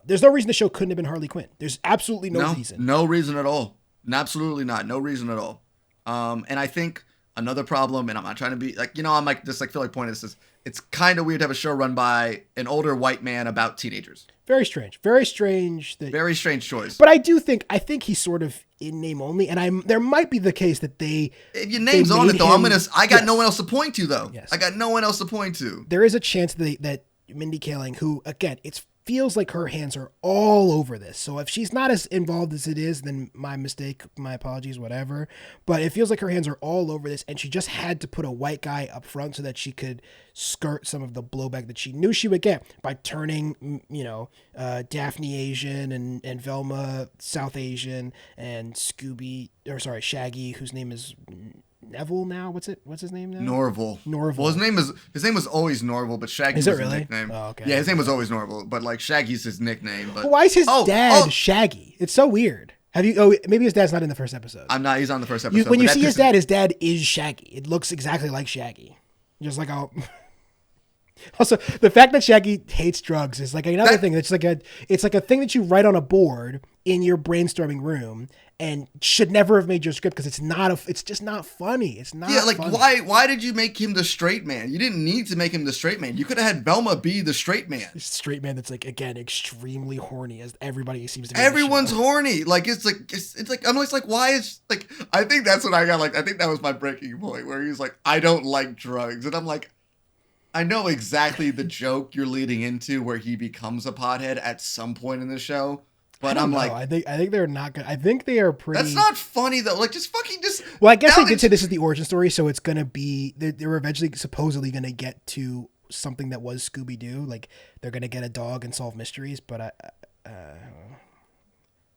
There's no reason the show couldn't have been Harley Quinn. There's absolutely no reason. No reason at all. Absolutely not. No reason at all. And I think another problem, and I'm not trying to be like, I'm like just like feel like pointing this is it's kind of weird to have a show run by an older white man about teenagers. Very strange. Very strange. Very strange choice. But I think he's sort of in name only, and there might be the case that if your name's on it though, I got no one else to point to though. Yes. I got no one else to point to. There is a chance that Mindy Kaling, who again, it feels like her hands are all over this. So if she's not as involved as it is, then my mistake, my apologies, whatever. But it feels like her hands are all over this, and she just had to put a white guy up front so that she could skirt some of the blowback that she knew she would get by turning, Daphne Asian and Velma South Asian and Shaggy, whose name is Neville now. What's his name now? Norval. Well, his name was always Norval, but Shaggy was really? his nickname. Oh, okay. Yeah, his name was always Norval, but like Shaggy's his nickname. But why is his dad Shaggy? It's so weird. Have you? Oh, maybe his dad's not in the first episode. I'm not. He's on the first episode. When you see his dad is Shaggy. It looks exactly like Shaggy. Just like Also, the fact that Shaggy hates drugs is like another thing. It's like a thing that you write on a board in your brainstorming room and should never have made your script because it's just not funny. It's not. Yeah, like funny. why did you make him the straight man? You didn't need to make him the straight man. You could have had Velma be the straight man. Straight man that's like again extremely horny as everybody seems to be. Everyone's horny. Like it's like I'm always like why is like I think that's what I got. Like I think that was my breaking point where he's like I don't like drugs and I'm like. I know exactly the joke you're leading into where he becomes a pothead at some point in the show, but I'm like, I think they're not good. I think they are pretty. That's not funny though. Like just. Well, I guess they did say this is the origin story, so it's gonna be. They were eventually supposedly gonna get to something that was Scooby Doo. Like they're gonna get a dog and solve mysteries, but I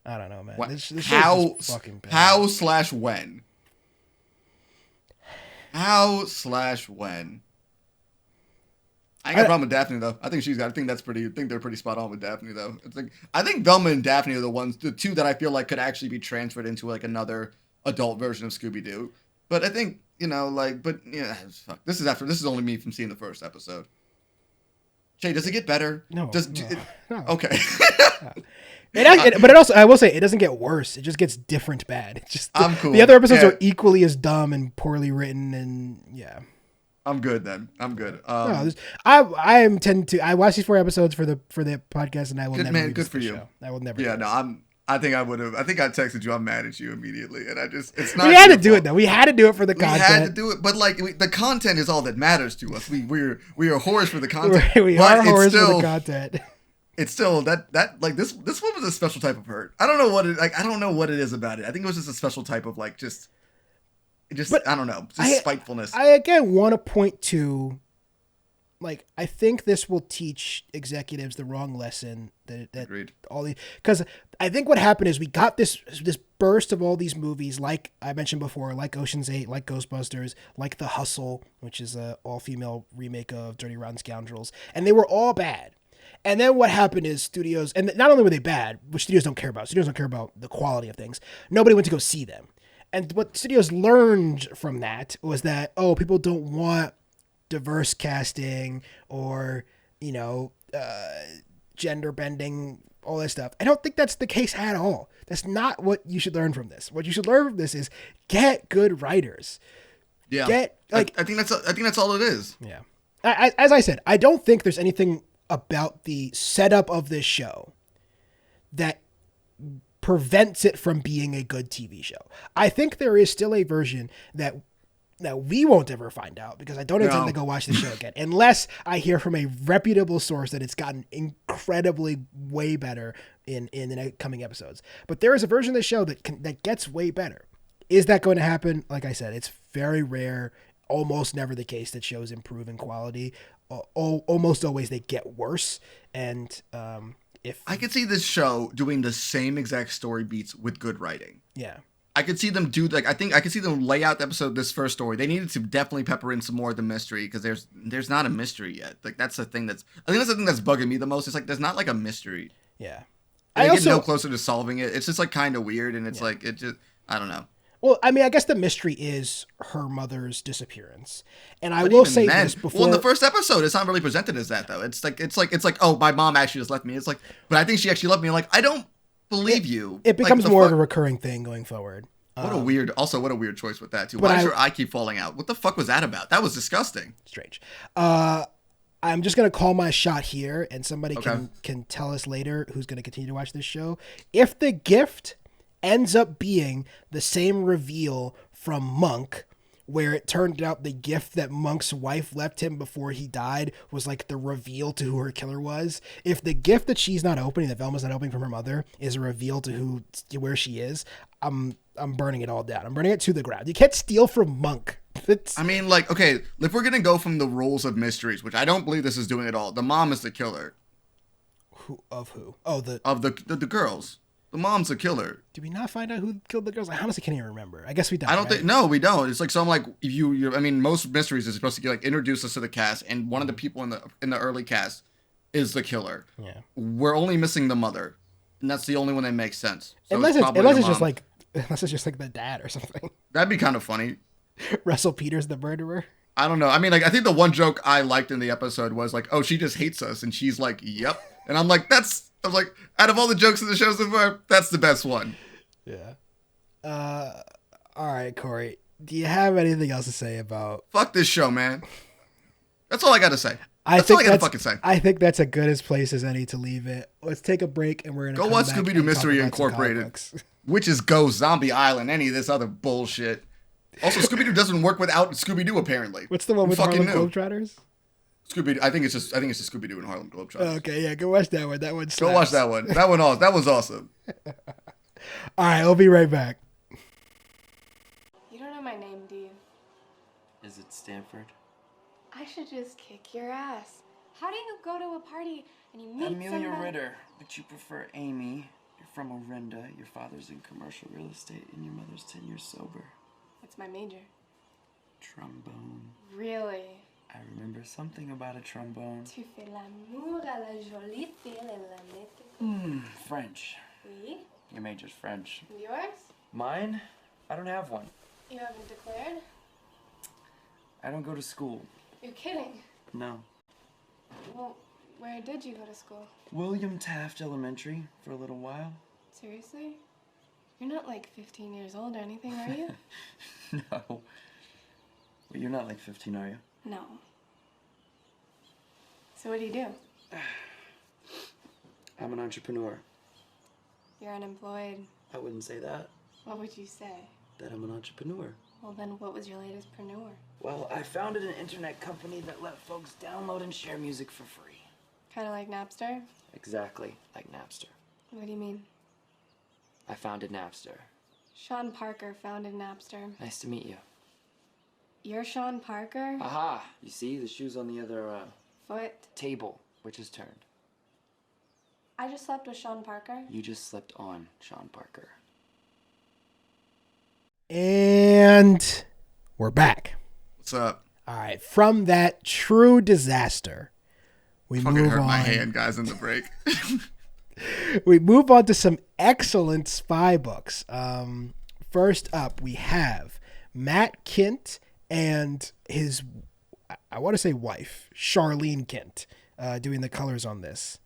don't know, man. What, this fucking bad. How/when? How/when? I ain't got a problem with Daphne though. I think they're pretty spot on with Daphne though. It's like I think Velma and Daphne are the two that I feel like could actually be transferred into like another adult version of Scooby Doo. But I think fuck. This is only me from seeing the first episode. Che, does it get better? No. No. Okay. But it also, I will say, it doesn't get worse. It just gets different bad. It's just I'm cool. The other episodes are equally as dumb and poorly written, and yeah. I'm good then. I'm good. I watched these 4 episodes for the podcast, and I will never. Man, good for you. Show. I will never. Yeah, no, I think I would have. I think I texted you. I'm mad at you immediately, and it's not. We had to do it though. We had to do it for the content. We had to do it, but like the content is all that matters to us. We are whores for the content. We are whores for the content. It's still that like this one was a special type of hurt. I don't know what it is about it. I think it was just a special type of like just I don't know, spitefulness. I again want to point to, like, I think this will teach executives the wrong lesson that Agreed. Because I think what happened is we got this burst of all these movies, like I mentioned before, like Ocean's 8, like Ghostbusters, like The Hustle, which is a all-female remake of Dirty Rotten Scoundrels, and they were all bad. And then what happened is studios, and not only were they bad, which studios don't care about the quality of things, nobody went to go see them. And what studios learned from that was that, people don't want diverse casting or, gender bending, all that stuff. I don't think that's the case at all. That's not what you should learn from this. What you should learn from this is get good writers. Yeah. I think that's all it is. Yeah. As I said, I don't think there's anything about the setup of this show that prevents it from being a good TV show. I think there is still a version that we won't ever find out because I don't intend to go watch the show again unless I hear from a reputable source that it's gotten incredibly way better in the coming episodes. But there is a version of the show that gets way better. Is that going to happen? Like I said, it's very rare, almost never the case that shows improve in quality. Almost always they get worse. And if I could see this show doing the same exact story beats with good writing. Yeah. I could see them do I could see them lay out the episode, this first story. They needed to definitely pepper in some more of the mystery because there's not a mystery yet. Like that's the thing that's bugging me the most. It's like there's not like a mystery. Yeah. I get no closer to solving it. It's just like kind of weird, and it's like it just I don't know. Well, I mean, I guess the mystery is her mother's disappearance, and I will say this before. Well, in the first episode, it's not really presented as that though. It's like oh, my mom actually just left me. It's like, but I think she actually left me. Like I don't believe you. It becomes more of a recurring thing going forward. What a weird choice with that too. But Why does your eye keep falling out? What the fuck was that about? That was disgusting. Strange. I'm just gonna call my shot here, and somebody can tell us later who's gonna continue to watch this show. If the gift ends up being the same reveal from Monk, where it turned out the gift that Monk's wife left him before he died was like the reveal to who her killer was. If the gift that she's not opening, that Velma's not opening from her mother, is a reveal to where she is, I'm burning it all down. I'm burning it to the ground. You can't steal from Monk. I mean, like, okay, if we're gonna go from the rules of mysteries, which I don't believe this is doing at all, the mom is the killer. Who? Oh, the girls. The mom's the killer. Did we not find out who killed the girls? I honestly can't even remember. I guess we don't. I don't think. No, we don't. It's like some like I mean, most mysteries is supposed to like introduce us to the cast, and one of the people in the early cast is the killer. Yeah. We're only missing the mother, and that's the only one that makes sense. So unless it's just like the dad or something. That'd be kind of funny. Russell Peters, the murderer. I don't know. I mean, like, I think the one joke I liked in the episode was like, "Oh, she just hates us," and she's like, "Yep," and I'm like, out of all the jokes in the show so far, that's the best one. Yeah. All right, Corey. Do you have anything else to say about? Fuck this show, man. That's all I got to say. That's all I got to fucking say. I think that's a good as place as any to leave it. Let's take a break, and we're gonna go watch Scooby-Doo Mystery Incorporated, which is Go Zombie Island. Any of this other bullshit. Also, Scooby-Doo doesn't work without Scooby-Doo. Apparently, what's the one with Harlem Globetrotters? Scooby. I think it's just Scooby-Doo and Harlem Globetrotters. Okay, yeah, go watch that one. That one slaps. Go watch that one. That was awesome. All right, I'll be right back. You don't know my name, do you? Is it Stanford? I should just kick your ass. How do you go to a party and you meet Amelia somebody? Ritter, but you prefer Amy. You're from Orinda. Your father's in commercial real estate, and your mother's 10 years sober. What's my major? Trombone. Really? I remember something about a trombone. Tu fais l'amour à la jolie fille et la nette. French. Oui? Your major's French. Yours? Mine? I don't have one. You haven't declared? I don't go to school. You're kidding. No. Well, where did you go to school? William Taft Elementary for a little while. Seriously? You're not like 15 years old or anything, are you? No. Well, you're not like 15, are you? No. So what do you do? I'm an entrepreneur. You're unemployed. I wouldn't say that. What would you say? That I'm an entrepreneur. Well, then what was your latest preneur? Well, I founded an internet company that let folks download and share music for free. Kind of like Napster? Exactly like Napster. What do you mean? I founded Napster. Sean Parker founded Napster. Nice to meet you. You're Sean Parker? Aha! You see, the shoe's on the other, Foot? table, which is turned. I just slept with Sean Parker. You just slipped on Sean Parker. And we're back. What's up? All right. From that true disaster, we Fucking move hurt on. my hand, guys, in the break. We move on to some excellent spy books. First up, we have Matt Kindt and his, I want to say wife, Charlene Kindt, doing the colors on this.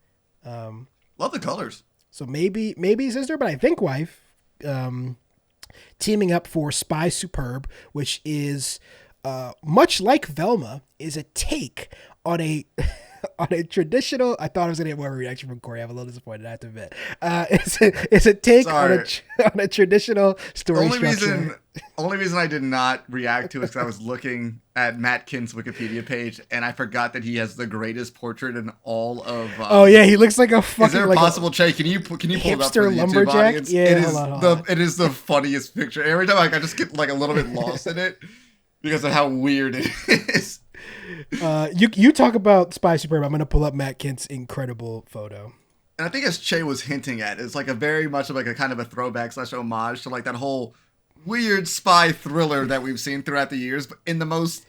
Love the colors. So maybe sister, but I think wife, teaming up for Spy Superb, which is much like Velma, is a take on a on a traditional. I thought I was gonna get more of a reaction from Corey. I'm a little disappointed, I have to admit. It's a take on a traditional story structure. Only reason I did not react to it is because I was looking at Matt Kindt's Wikipedia page and I forgot that he has the greatest portrait in all of. Oh yeah, he looks like a fucking. Is there like possible, Che? Can you pull it up for the YouTube lumberjack? audience? Yeah, It is the funniest picture. Every time I just get like a little bit lost in it because of how weird it is. You talk about Spy Superb. I'm gonna pull up Matt Kindt's incredible photo. And I think as Che was hinting at, it's like a very much of like a kind of a throwback / homage to like that whole weird spy thriller that we've seen throughout the years, but in the most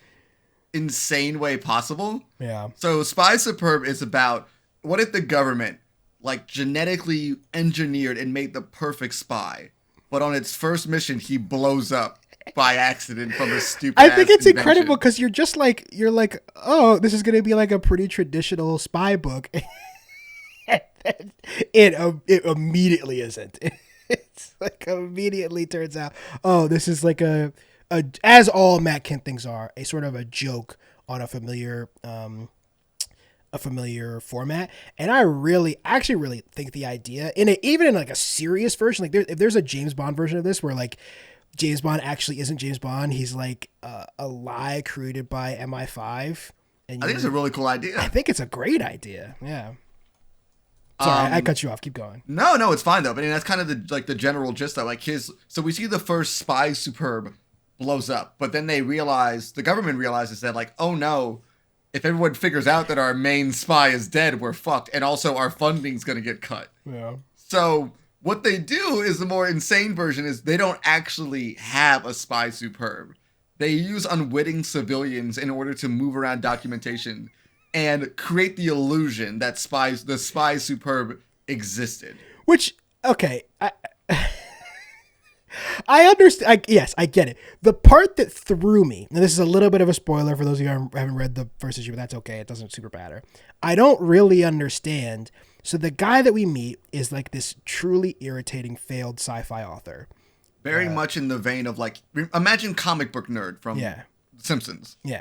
insane way possible. Yeah. So Spy Superb is about what if the government like genetically engineered and made the perfect spy, but on its first mission he blows up by accident from a stupid. I think it's invention. incredible because you're like, oh, this is gonna be like a pretty traditional spy book. It immediately isn't. It's like immediately turns out, oh, this is like a as all Matt Kindt things are, a sort of a joke on a familiar format. And I actually really think the idea even in like a serious version, like if there's a James Bond version of this where like James Bond actually isn't James Bond, he's like a lie created by MI5. And I think it's a really cool idea. I think it's a great idea. Yeah. Sorry, I cut you off. Keep going. No, it's fine though. But I mean, that's kind of the general gist though. Like so we see the first spy superb blows up, but then the government realizes that like, oh no, if everyone figures out that our main spy is dead, we're fucked, and also our funding's gonna get cut. Yeah. So what they do is the more insane version is they don't actually have a spy superb. They use unwitting civilians in order to move around documentation and create the illusion that the spy superb existed. Which, okay, I understand. Yes, I get it. The part that threw me, and this is a little bit of a spoiler for those of you who haven't read the first issue, but that's okay. It doesn't super matter. I don't really understand. So the guy that we meet is like this truly irritating failed sci-fi author. Very much in the vein of like, imagine comic book nerd from Simpsons. Yeah.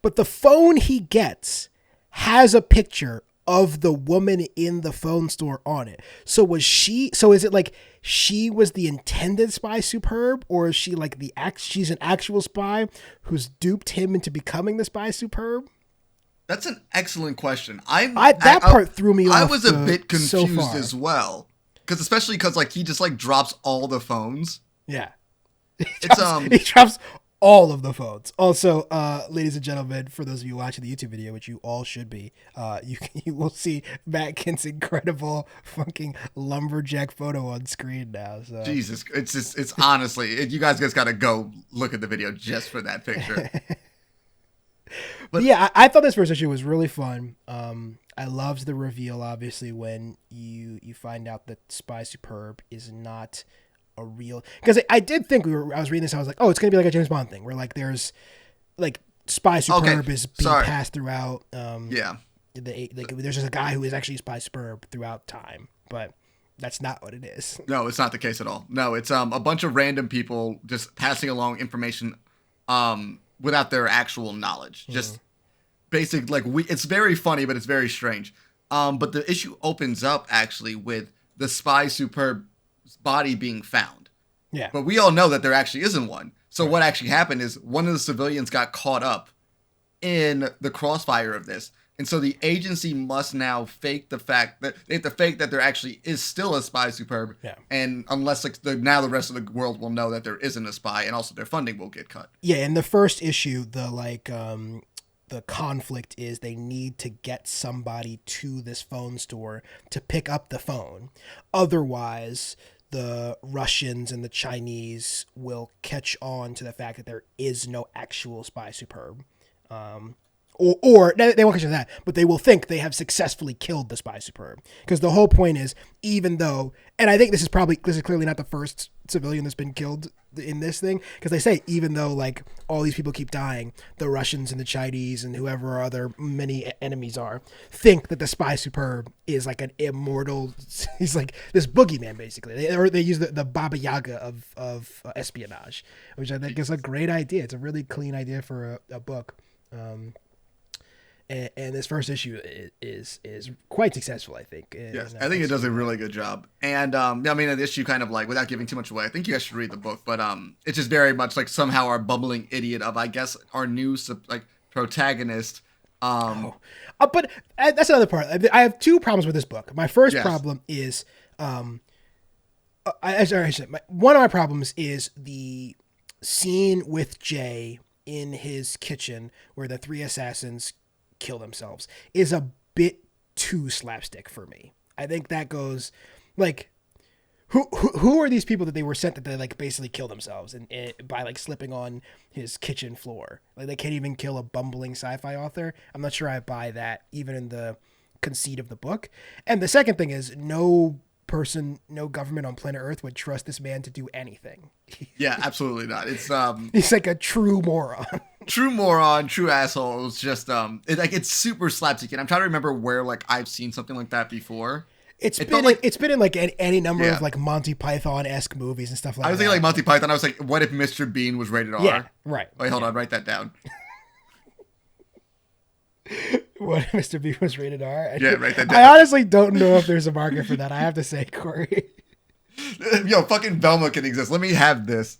But the phone he gets has a picture of the woman in the phone store on it. So is it like she was the intended spy superb, or is she like she's an actual spy who's duped him into becoming the spy superb? That's an excellent question. That part threw me off. I was a bit confused so as well. Especially because like he just like drops all the phones. Yeah. He drops all of the phones. Also, ladies and gentlemen, for those of you watching the YouTube video, which you all should be, you will see Matt Kindt's incredible fucking lumberjack photo on screen now. So. Jesus, it's honestly, you guys just got to go look at the video just for that picture. But yeah, I thought this first issue was really fun. I loved the reveal, obviously, when you find out that Spy Superb is not a real, because I did think I was reading this, I was like, oh, it's gonna be like a James Bond thing where like there's like Spy Superb is being passed throughout. There's just a guy who is actually Spy Superb throughout time, but that's not what it is. No, it's not the case at all. No, it's a bunch of random people just passing along information without their actual knowledge. Just basic, like it's very funny, but it's very strange. But the issue opens up actually with the Spy Superb body being found. Yeah. But we all know that there actually isn't one. So what actually happened is one of the civilians got caught up in the crossfire of this. And so the agency must now fake the fact that they have to fake that there actually is still a Spy Superb. Yeah. And unless like now the rest of the world will know that there isn't a spy, and also their funding will get cut. Yeah. In the first issue, the conflict is they need to get somebody to this phone store to pick up the phone. Otherwise, the Russians and the Chinese will catch on to the fact that there is no actual Spy Superb. Or they won't catch on to that, but they will think they have successfully killed the Spy Superb. Because the whole point is, even though, and I think this is clearly not the first civilian that's been killed in this thing, because they say even though like all these people keep dying, the Russians and the Chinese and whoever our other many enemies are think that the Spy Superb is like an immortal, he's like this boogeyman basically. They use the Baba Yaga of espionage, which I think is a great idea. It's a really clean idea for a book. And this first issue is quite successful, I think. Yes, I think it does a really good job. And I mean, the issue kind of like, without giving too much away, I think you guys should read the book. But it's just very much like somehow our bumbling idiot of, I guess, our new like protagonist. But that's another part. I have two problems with this book. My first problem is, one of my problems is the scene with Jay in his kitchen where the three assassins kill themselves is a bit too slapstick for me. I think that goes like, who are these people that they were sent that they like basically kill themselves and by like slipping on his kitchen floor? Like they can't even kill a bumbling sci-fi author. I'm not sure I buy that even in the conceit of the book. And the second thing is no government on planet Earth would trust this man to do anything. Yeah, absolutely not. It's he's like a true moron. True asshole. It's just it's super slapstick, and I'm trying to remember where like I've seen something like that before. It's It been felt like- it's been in like any number Yeah. of like Monty Python-esque movies and stuff like that. I was thinking like Monty Python. I was like, what if Mr. Bean was rated R? Yeah, right. Wait, hold on, write that down. What if Mr. B was rated R? Yeah, write that down. I honestly don't know if there's a market for that. I have to say, Corey. Yo, fucking Velma can exist. Let me have this.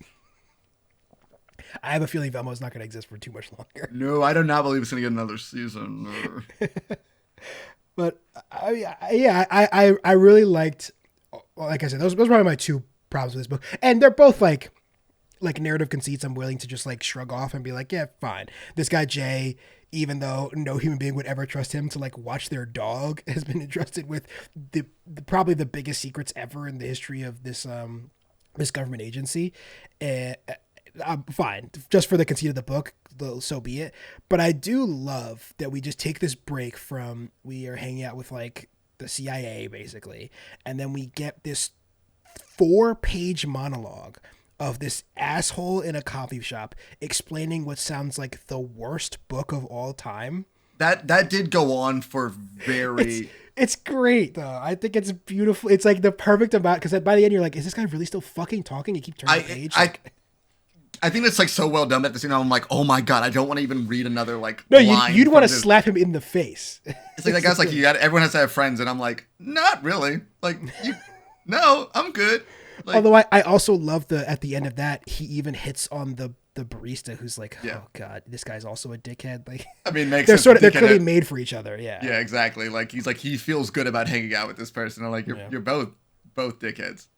I have a feeling Velma's not going to exist for too much longer. No, I do not believe it's going to get another season. But I really liked, like I said, those were probably my two problems with this book, and they're both like narrative conceits I'm willing to just like shrug off and be like, yeah, fine. This guy Jay, even though no human being would ever trust him to like watch their dog, has been entrusted with the probably the biggest secrets ever in the history of this this government agency. I'm fine, just for the conceit of the book, so be it. But I do love that we just take this break from we are hanging out with like the CIA basically, and then we get this 4-page monologue of this asshole in a coffee shop explaining what sounds like the worst book of all time. That did go on for very... It's great though. I think it's beautiful. It's like the perfect amount, because by the end you're like, is this guy really still fucking talking? You keep turning the page. I think it's like so well done at the scene. I'm like, oh my god, I don't want to even read another like. No, line you'd want to from this. slap him in the face. It's like that guy's like, everyone has to have friends, and I'm like, not really. Like, no, I'm good. Like, Although I also love at the end of that, he even hits on the barista who's like, oh god, this guy's also a dickhead. Like, I mean, makes they're sense. they're clearly made for each other. Yeah. Yeah, exactly. Like he's like he feels good about hanging out with this person. I'm like, you're both dickheads.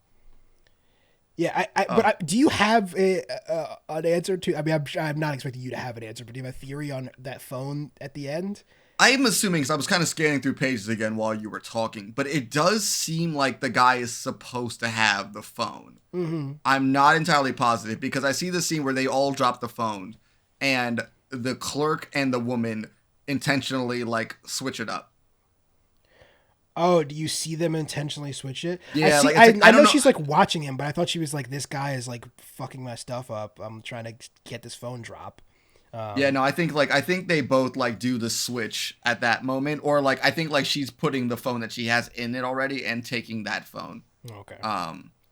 Yeah, but do you have an answer to? I mean, I'm not expecting you to have an answer, but do you have a theory on that phone at the end? I'm assuming, because I was kind of scanning through pages again while you were talking, but it does seem like the guy is supposed to have the phone. Mm-hmm. I'm not entirely positive, because I see the scene where they all drop the phone, and the clerk and the woman intentionally like switch it up. Oh, do you see them intentionally switch it? Yeah, I know she's like watching him, but I thought she was like, this guy is like fucking my stuff up. I'm trying to get this phone drop. Yeah, no, I think they both like do the switch at that moment, or like I think like she's putting the phone that she has in it already and taking that phone. Okay.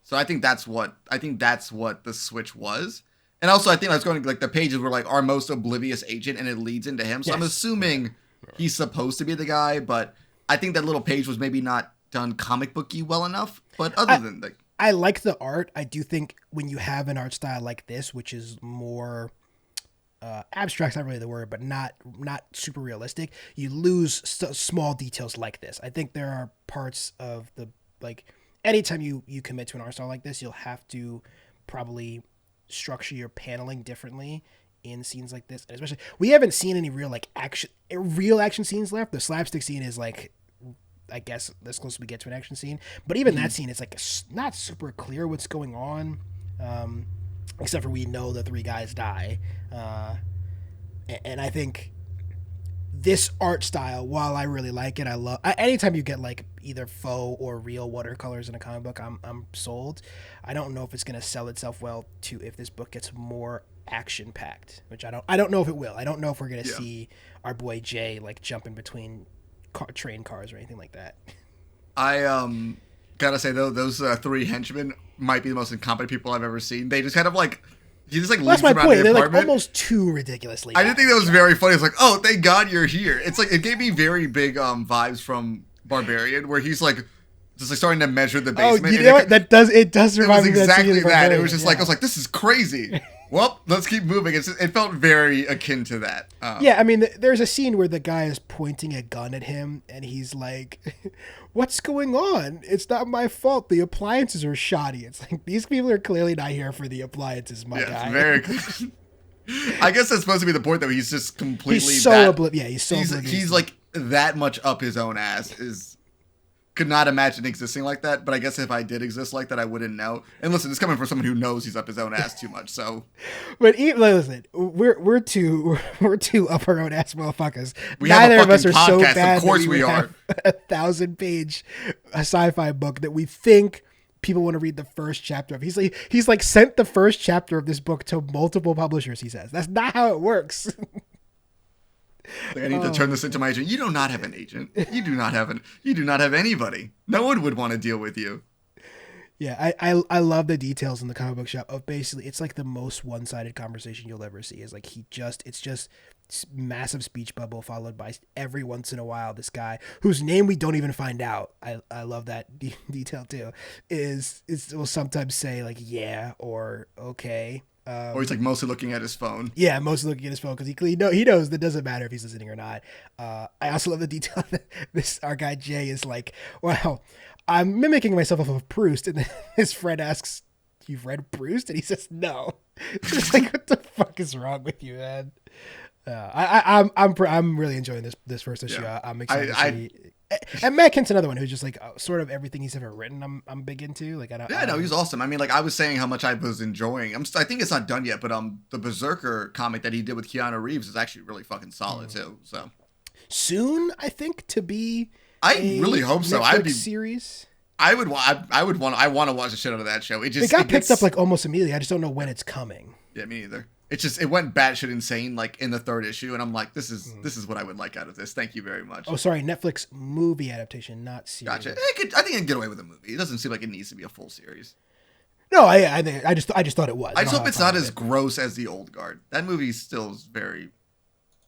So I think that's what the switch was. And also I think I was going like the pages were like our most oblivious agent, and it leads into him. So yes. I'm assuming he's supposed to be the guy, but I think that little page was maybe not done comic booky well enough. But other than like, I like the art. I do think when you have an art style like this, which is more abstract's not really the word, but not super realistic, you lose small details like this. I think there are parts of the, like, anytime you commit to an art style like this, you'll have to probably structure your paneling differently in scenes like this. And especially, we haven't seen any real action scenes left. The slapstick scene is like, I guess as close as we get to an action scene, but even that scene is like not super clear what's going on, except for we know the 3 guys die. And I think this art style, while I really like it, I love anytime you get like either faux or real watercolors in a comic book, I'm sold. I don't know if it's going to sell itself well to if this book gets more action packed, which I don't know if it will. I don't know if we're going to see our boy Jay like jumping between train cars or anything like that. I gotta say though, those 3 henchmen might be the most incompetent people I've ever seen. They just kind of like that's my point. They're like almost too ridiculously. I did think that was very funny. It's like, oh, thank God you're here. It's like it gave me very big vibes from Barbarian, where he's like just like starting to measure the basement. Oh, you know what? It does remind me of exactly that. It was just like I was like, this is crazy. Well, let's keep moving. It felt very akin to that. Yeah, I mean, there's a scene where the guy is pointing a gun at him, and he's like, what's going on? It's not my fault. The appliances are shoddy. It's like, these people are clearly not here for the appliances, my guy. Very I guess that's supposed to be the point, though. He's just completely... He's so oblivious. Yeah, he's so oblivious. He's like that much up his own ass could not imagine existing like that, but I guess if I did exist like that, I wouldn't know. And listen, it's coming from someone who knows he's up his own ass too much, so... But listen, we're two up our own ass motherfuckers. We Neither have a of us are podcast, so bad of course that we are. have a 1,000-page sci-fi book that we think people want to read the first chapter of. He's like sent the first chapter of this book to multiple publishers, he says. That's not how it works. Like, I need to turn this into my agent. You do not have an agent. You do not have anybody. No one would want to deal with you. Yeah, I love the details in the comic book shop of basically it's like the most one-sided conversation you'll ever see. Is like it's just massive speech bubble followed by every once in a while this guy whose name we don't even find out. I love that detail too. Will sometimes say like yeah or okay. Or he's like mostly looking at his phone. Yeah, mostly looking at his phone because he knows that it doesn't matter if he's listening or not. I also love the detail that our guy Jay is like, wow, I'm mimicking myself off of Proust, and then his friend asks, "You've read Proust?" And he says, "No." It's like, what the fuck is wrong with you, man? I'm really enjoying this first issue. Yeah. I'm excited to see. And Matt Kindt's another one who's just like sort of everything he's ever written. I'm big into. Like he's awesome. I mean, like I was saying, how much I was enjoying. I think it's not done yet, but the Berserker comic that he did with Keanu Reeves is actually really fucking solid too. So soon, I think to be. I really hope so. Series. I want to watch the shit out of that show. It got picked up like almost immediately. I just don't know when it's coming. Yeah, me neither. It went batshit insane like in the third issue, and I'm like, this is what I would like out of this. Thank you very much. Oh, sorry, Netflix movie adaptation, not series. Gotcha. I think I can get away with a movie. It doesn't seem like it needs to be a full series. No, I just thought it was. I just hope it's not as gross as the Old Guard. That movie still is very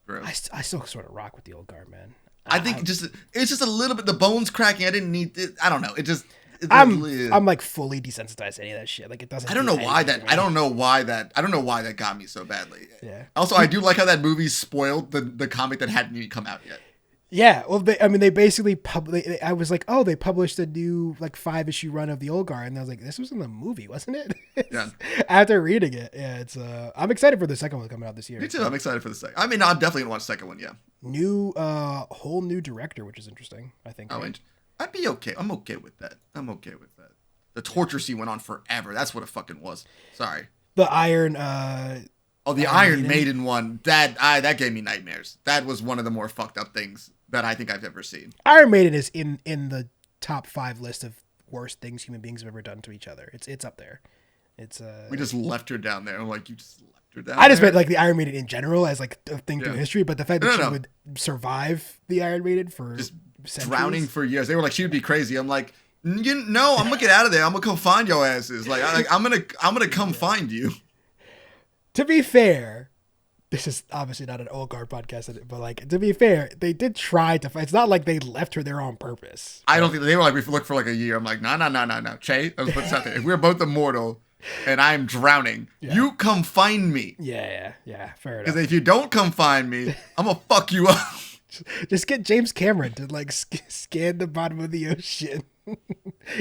gross. I still sort of rock with the Old Guard, man. I think it's just a little bit the bones cracking. I didn't need it. I don't know. I'm like fully desensitized to any of that shit. Like it doesn't. I don't know why that got me so badly. Yeah. Also, I do like how that movie spoiled the comic that hadn't even come out yet. Yeah. Well, they basically I was like, oh, they published a new like 5-issue run of the Old Guard, and I was like, this was in the movie, wasn't it? Yeah. After reading it, yeah, it's I'm excited for the second one coming out this year. Me too. I'm excited for the second. I mean, I'm definitely gonna watch the second one. Yeah. Whole new director, which is interesting. I think. Right? I'd be okay. I'm okay with that. The torture scene went on forever. That's what it fucking was. Sorry. The Iron. The Iron Maiden one. That gave me nightmares. That was one of the more fucked up things that I think I've ever seen. Iron Maiden is in the top 5 list of worst things human beings have ever done to each other. It's up there. It's We just left her down there. I'm like, you just left her down. I just meant like the Iron Maiden in general as like a thing through history, but the fact that she would survive the Iron Maiden for just centuries. Drowning for years. They were like, she would be crazy. I'm like, I'm gonna get out of there. I'm gonna come find your asses. Like I'm gonna come find you. To be fair, this is obviously not an Old Guard podcast, but like to be fair, they did try to find. It's not like they left her there on purpose. I don't think they were like, we looked for like a year. I'm like, no. Che, let's put something. If we're both immortal and I'm drowning, you come find me. Yeah, fair enough. Because if you don't come find me, I'm gonna fuck you up. Just get James Cameron to like scan the bottom of the ocean.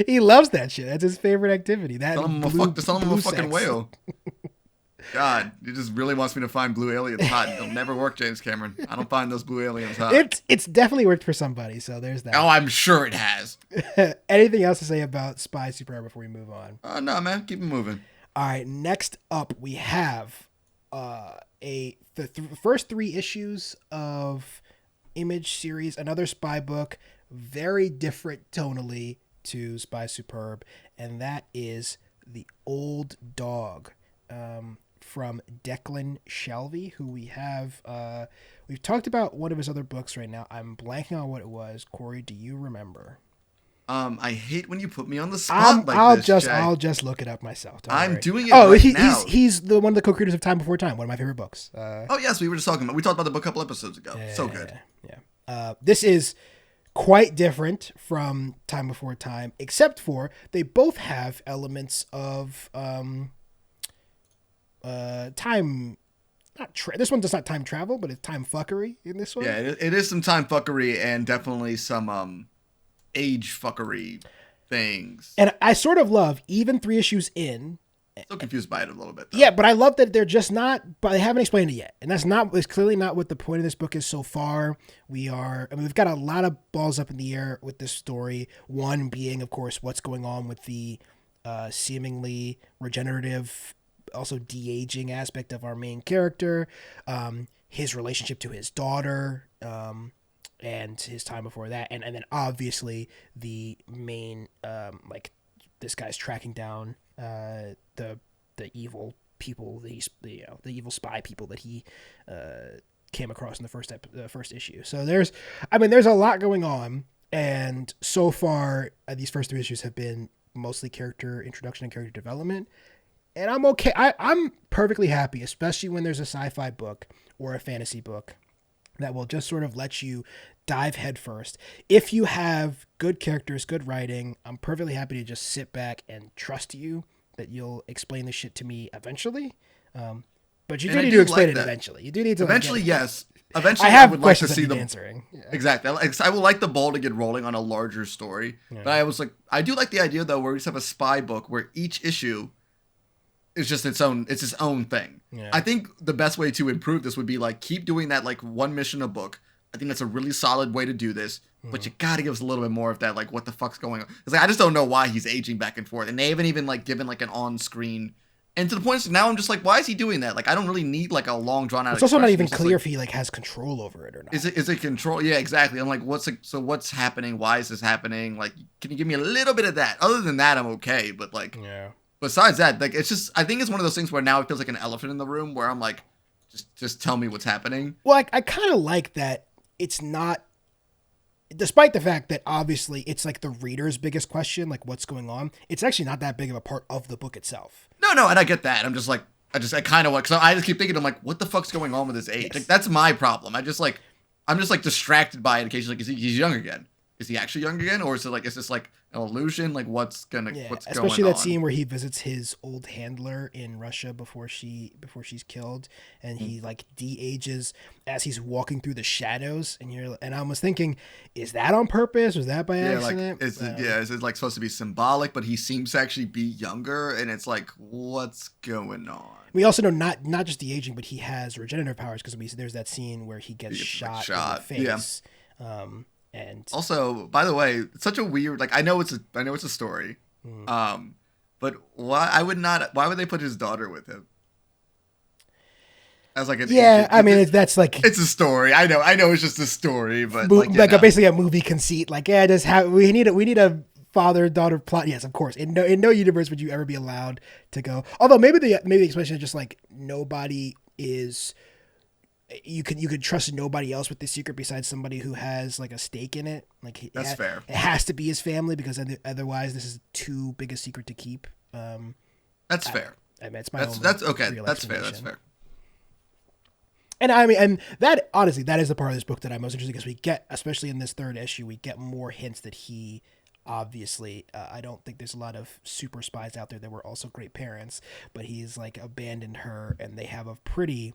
He loves that shit. That's his favorite activity. That tell him I'm a fucking whale. God, he just really wants me to find blue aliens hot. It'll never work, James Cameron. I don't find those blue aliens hot. It's definitely worked for somebody, so there's that. Oh, I'm sure it has. Anything else to say about Spy Superhero before we move on? No, man. Keep it moving. All right, next up we have the first 3 issues of Image series, another spy book, very different tonally to Spy Superb, and that is The Old Dog. From Declan Shalvey, who we've talked about one of his other books right now. I'm blanking on what it was. Corey, do you remember? I hate when you put me on the spot I'll just look it up myself. I'm doing it now. He's the one of the co-creators of Time Before Time, one of my favorite books. Yes, we were just talking about. We talked about the book a couple episodes ago. So good. Yeah. This is quite different from Time Before Time, except for they both have elements of time. This one does not time travel, but it's time fuckery in this one. Yeah, it is some time fuckery and definitely some age fuckery things. And I sort of love, even 3 issues in. Still confused by it a little bit, though. Yeah, but I love that they're just not, but they haven't explained it yet. And it's clearly not what the point of this book is so far. We've got a lot of balls up in the air with this story. One being, of course, what's going on with the seemingly regenerative, also de-aging aspect of our main character, his relationship to his daughter, and his time before that, and then obviously the main this guy's tracking down the evil people, the evil spy people that he came across in the first issue. So there's a lot going on, and so far these first 3 issues have been mostly character introduction and character development, and I'm okay. I'm perfectly happy, especially when there's a sci-fi book or a fantasy book that will just sort of let you dive headfirst. If you have good characters, good writing, I'm perfectly happy to just sit back and trust you that you'll explain the shit to me eventually. But you do need to explain it eventually. You do need to eventually, yes. Eventually, I would like to see them answering. Yeah. Exactly. I would like the ball to get rolling on a larger story. Yeah. But I do like the idea though, where we just have a spy book where each issue is just its own thing. Yeah. I think the best way to improve this would be like keep doing that like one mission a book. I think that's a really solid way to do this. But you gotta give us a little bit more of that, like what the fuck's going on. It's like I just don't know why he's aging back and forth, and they haven't even like given like an on-screen. And to the point now I'm just like, why is he doing that? Like I don't really need like a long drawn out. It's also not even clear if he like has control over it or not. Is it control? Yeah, exactly. I'm like, what's happening? Why is this happening? Like, can you give me a little bit of that? Other than that, I'm okay. But like, yeah. Besides that, like, it's just, I think it's one of those things where now it feels like an elephant in the room where I'm like, just tell me what's happening. Well, I kind of like that it's not, despite the fact that obviously it's like the reader's biggest question, like what's going on, it's actually not that big of a part of the book itself. No, and I get that. I'm just like, I kind of want, because I just keep thinking, I'm like, what the fuck's going on with his age? Yes. Like, that's my problem. I'm just like distracted by it occasionally. Like, he's young again? Is he actually young again? Or is this like an illusion? Like what's going on? Especially that scene where he visits his old handler in Russia before she's killed, and he like de-ages as he's walking through the shadows, and I was thinking, is that on purpose? Was that by accident? Is it like supposed to be symbolic, but he seems to actually be younger, and it's like, what's going on? We also know not just de-aging, but he has regenerative powers, because there's that scene where he gets shot in the face. Yeah. And also, by the way, it's such a weird, like, I know it's a story, but why would they put his daughter with him? As like that's like, it's a story. I know it's just a story, but basically a movie conceit. Like, we need a father-daughter plot. Yes, of course. In no universe would you ever be allowed to go. Although maybe the explanation is just like nobody is. You could trust nobody else with the secret besides somebody who has like a stake in it. Like that's fair. It has to be his family, because otherwise this is too big a secret to keep. That's fair. I mean, it's my that's okay. That's fair. That's fair. And I mean, and that honestly, that is the part of this book that I'm most interested in, because we get, especially in this 3rd issue, we get more hints that he obviously, I don't think there's a lot of super spies out there that were also great parents, but he's like abandoned her, and they have a pretty.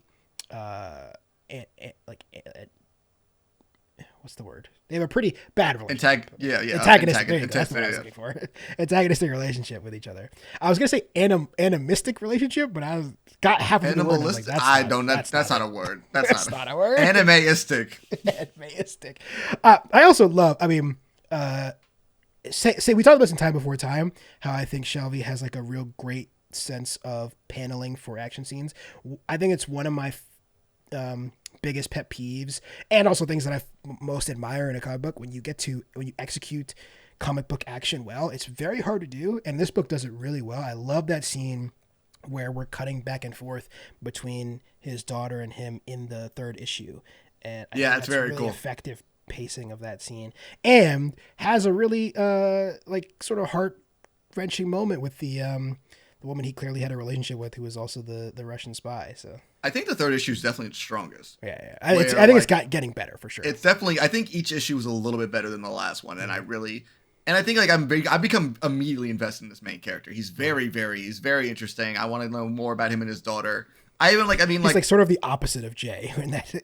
What's the word? They have a pretty bad relationship. Antagonistic. There you go. That's what I was looking for. Antagonistic relationship with each other. I was gonna say animistic relationship, but I got half of the word. Like, that's not a word. That's not a word. Animeistic. Animeistic. I also love. I mean, say we talked about this in Time Before Time. How I think Shalvey has like a real great sense of paneling for action scenes. I think it's one of my biggest pet peeves, and also things that I most admire in a comic book. When you execute comic book action well, it's very hard to do, and this book does it really well. I love that scene where we're cutting back and forth between his daughter and him in the 3rd issue, and I think it's very really cool. Effective pacing of that scene, and has a really like sort of heart-wrenching moment with the woman he clearly had a relationship with, who was also the Russian spy. So I think the 3rd issue is definitely the strongest. Yeah. I think it's getting better for sure. It's definitely. I think each issue was a little bit better than the last one, and I think like I become immediately invested in this main character. He's very interesting. I want to know more about him and his daughter. He's like sort of the opposite of Jay, in that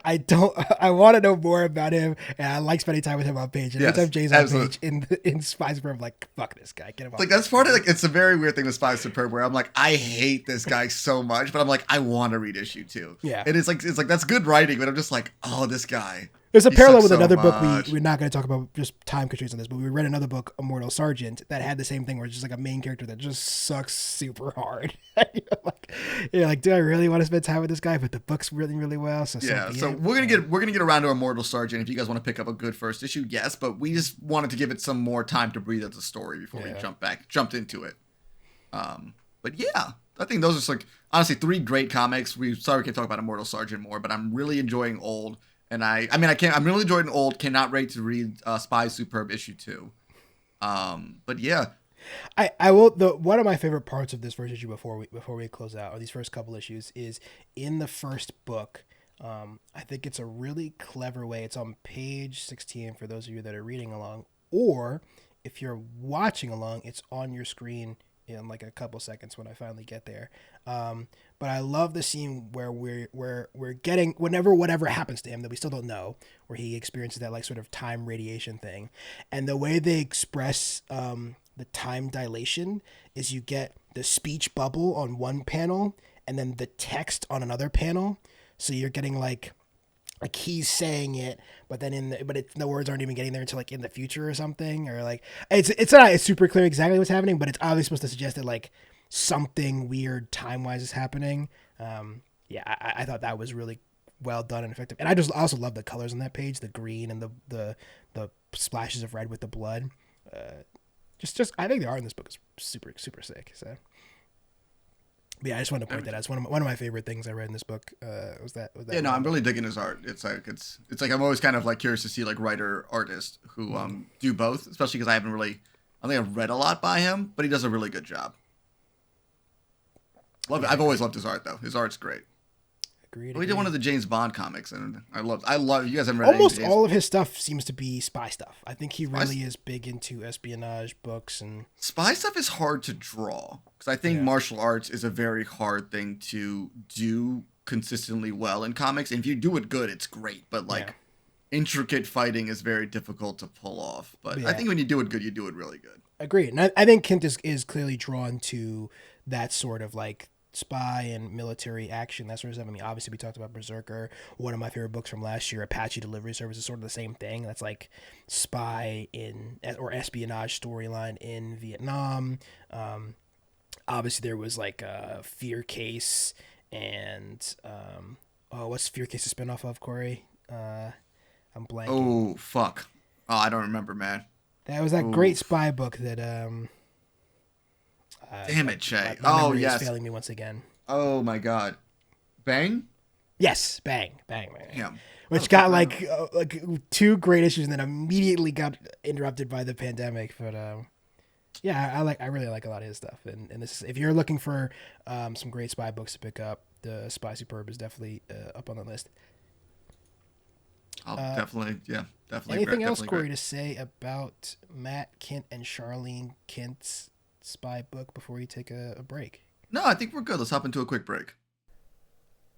I want to know more about him, and I like spending time with him on page. And every time Jay's on page in Spies Superb, I'm like, fuck this guy, get him off. Like that's part of like, it's a very weird thing with Spies Superb where I'm like, I hate this guy so much, but I'm like, I want to read issue 2. Yeah, and it's like that's good writing, but I'm just like, oh, this guy. There's a parallel with another book we're not going to talk about, just time constraints on this, but we read another book, Immortal Sergeant, that had the same thing where it's just like a main character that just sucks super hard. you're like, do I really want to spend time with this guy? But the book's really, really well. So we're gonna get around to Immortal Sergeant. If you guys want to pick up a good first issue, yes, but we just wanted to give it some more time to breathe as a story before we jumped into it. But yeah, think those are just, like, honestly 3 great comics. We can't talk about Immortal Sergeant more, but I'm really enjoying Old. And I'm really enjoying Old. Cannot wait to read Spy Superb issue 2. But yeah. I will. One of my favorite parts of this first issue before we close out, or these first couple issues, is in the first book. I think it's a really clever way. It's on page 16 for those of you that are reading along, or if you're watching along, it's on your screen in like a couple seconds when I finally get there. But I love the scene where we're getting whatever happens to him that we still don't know, where he experiences that like sort of time radiation thing, and the way they express the time dilation is you get the speech bubble on one panel and then the text on another panel. So you're getting like he's saying it, but then the words aren't even getting there until like in the future or something, or like it's not super clear exactly what's happening, but it's obviously supposed to suggest that like something weird time wise is happening. I thought that was really well done and effective, and I also love the colors on that page, the green and the splashes of red with the blood. Just I think the art in this book is super super sick. So. But yeah, I just wanted to point that out. It's one of my favorite things I read in this book. Was that yeah, no, I'm really digging his art. It's like I'm always kind of like curious to see like writer artists who do both, especially because I think I've read a lot by him, but he does a really good job. Love it. I've always loved his art though. His art's great. Agreed. We did one of the James Bond comics, and I love. You guys haven't read almost all of his stuff seems to be spy stuff. I think he really is big into espionage books, and spy stuff is hard to draw because I think martial arts is a very hard thing to do consistently well in comics. And if you do it good, it's great. But like intricate fighting is very difficult to pull off. But I think when you do it good, you do it really good. Agreed. And I think Kindt is clearly drawn to that sort of like spy and military action, that sort of stuff. I mean, obviously we talked about Berserker, one of my favorite books from last year. Apache Delivery Service is sort of the same thing. That's like spy or espionage storyline in Vietnam. Obviously there was like a Fear Case and what's Fear Case a spinoff of, Corey? I'm blanking. Oh fuck. Oh, I don't remember, man. That was that great spy book that damn it, Che. My memory is failing me once again. Oh my god. Bang? Yes, Bang. Yeah. Which got like 2 great issues and then immediately got interrupted by the pandemic. But I really like a lot of his stuff. And this is, if you're looking for some great spy books to pick up, the Spy Superb is definitely up on the list. Definitely. Anything else, Corey, to say about Matt Kindt and Charlene Kindt's spy book before we take a break? No, I think we're good. Let's hop into a quick break.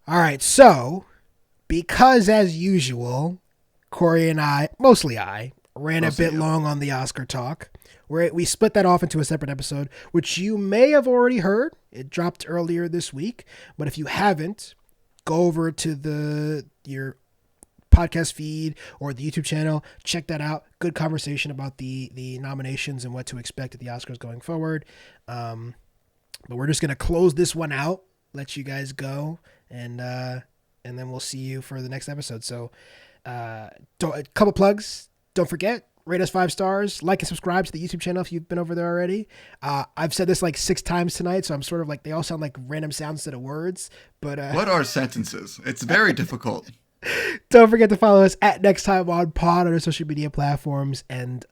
All right, so because as usual, Corey and I, mostly I, ran a bit long on the Oscar talk. We split that off into a separate episode, which you may have already heard. It dropped earlier this week, but if you haven't, go over to your podcast feed or the YouTube channel, check that out. Good conversation about the nominations and what to expect at the Oscars going forward. But we're just gonna close this one out, let you guys go, and then we'll see you for the next episode. So a couple plugs. Don't forget, rate us 5 stars, like and subscribe to the YouTube channel if you've been over there already. I've said this like 6 times tonight, so I'm sort of like, they all sound like random sounds instead of words, but what are sentences? It's very difficult. Don't forget to follow us at Next Time On Pod on our social media platforms. And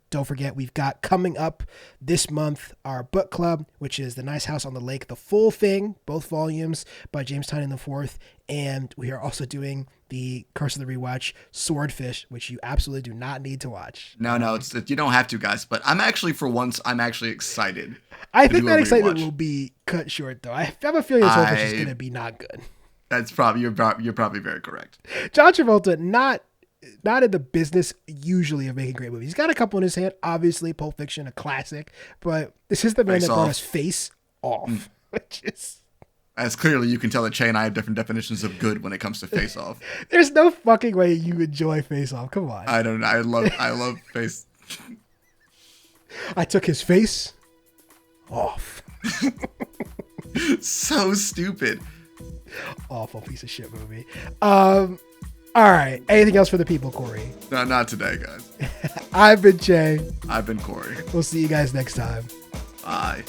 don't forget, we've got coming up this month our book club, which is The Nice House on the Lake, the full thing, both volumes by James Tynion IV. And we are also doing the Curse of the Rewatch Swordfish, which you absolutely do not need to watch. No, you don't have to, guys. But I'm actually excited. I think that excitement will be cut short, though. I have a feeling Swordfish is going to be not good. That's probably you're probably very correct. John Travolta, not in the business usually of making great movies. He's got a couple in his hand. Obviously, Pulp Fiction, a classic, but this is the man that brought us Face Off, which is. As clearly you can tell that Che and I have different definitions of good when it comes to Face Off. There's no fucking way you enjoy Face Off. Come on. I don't know. I love Face. I took his face off. So stupid. Awful piece of shit movie. All right. Anything else for the people, Corey? No, not today, guys. I've been Che. I've been Corey. We'll see you guys next time. Bye.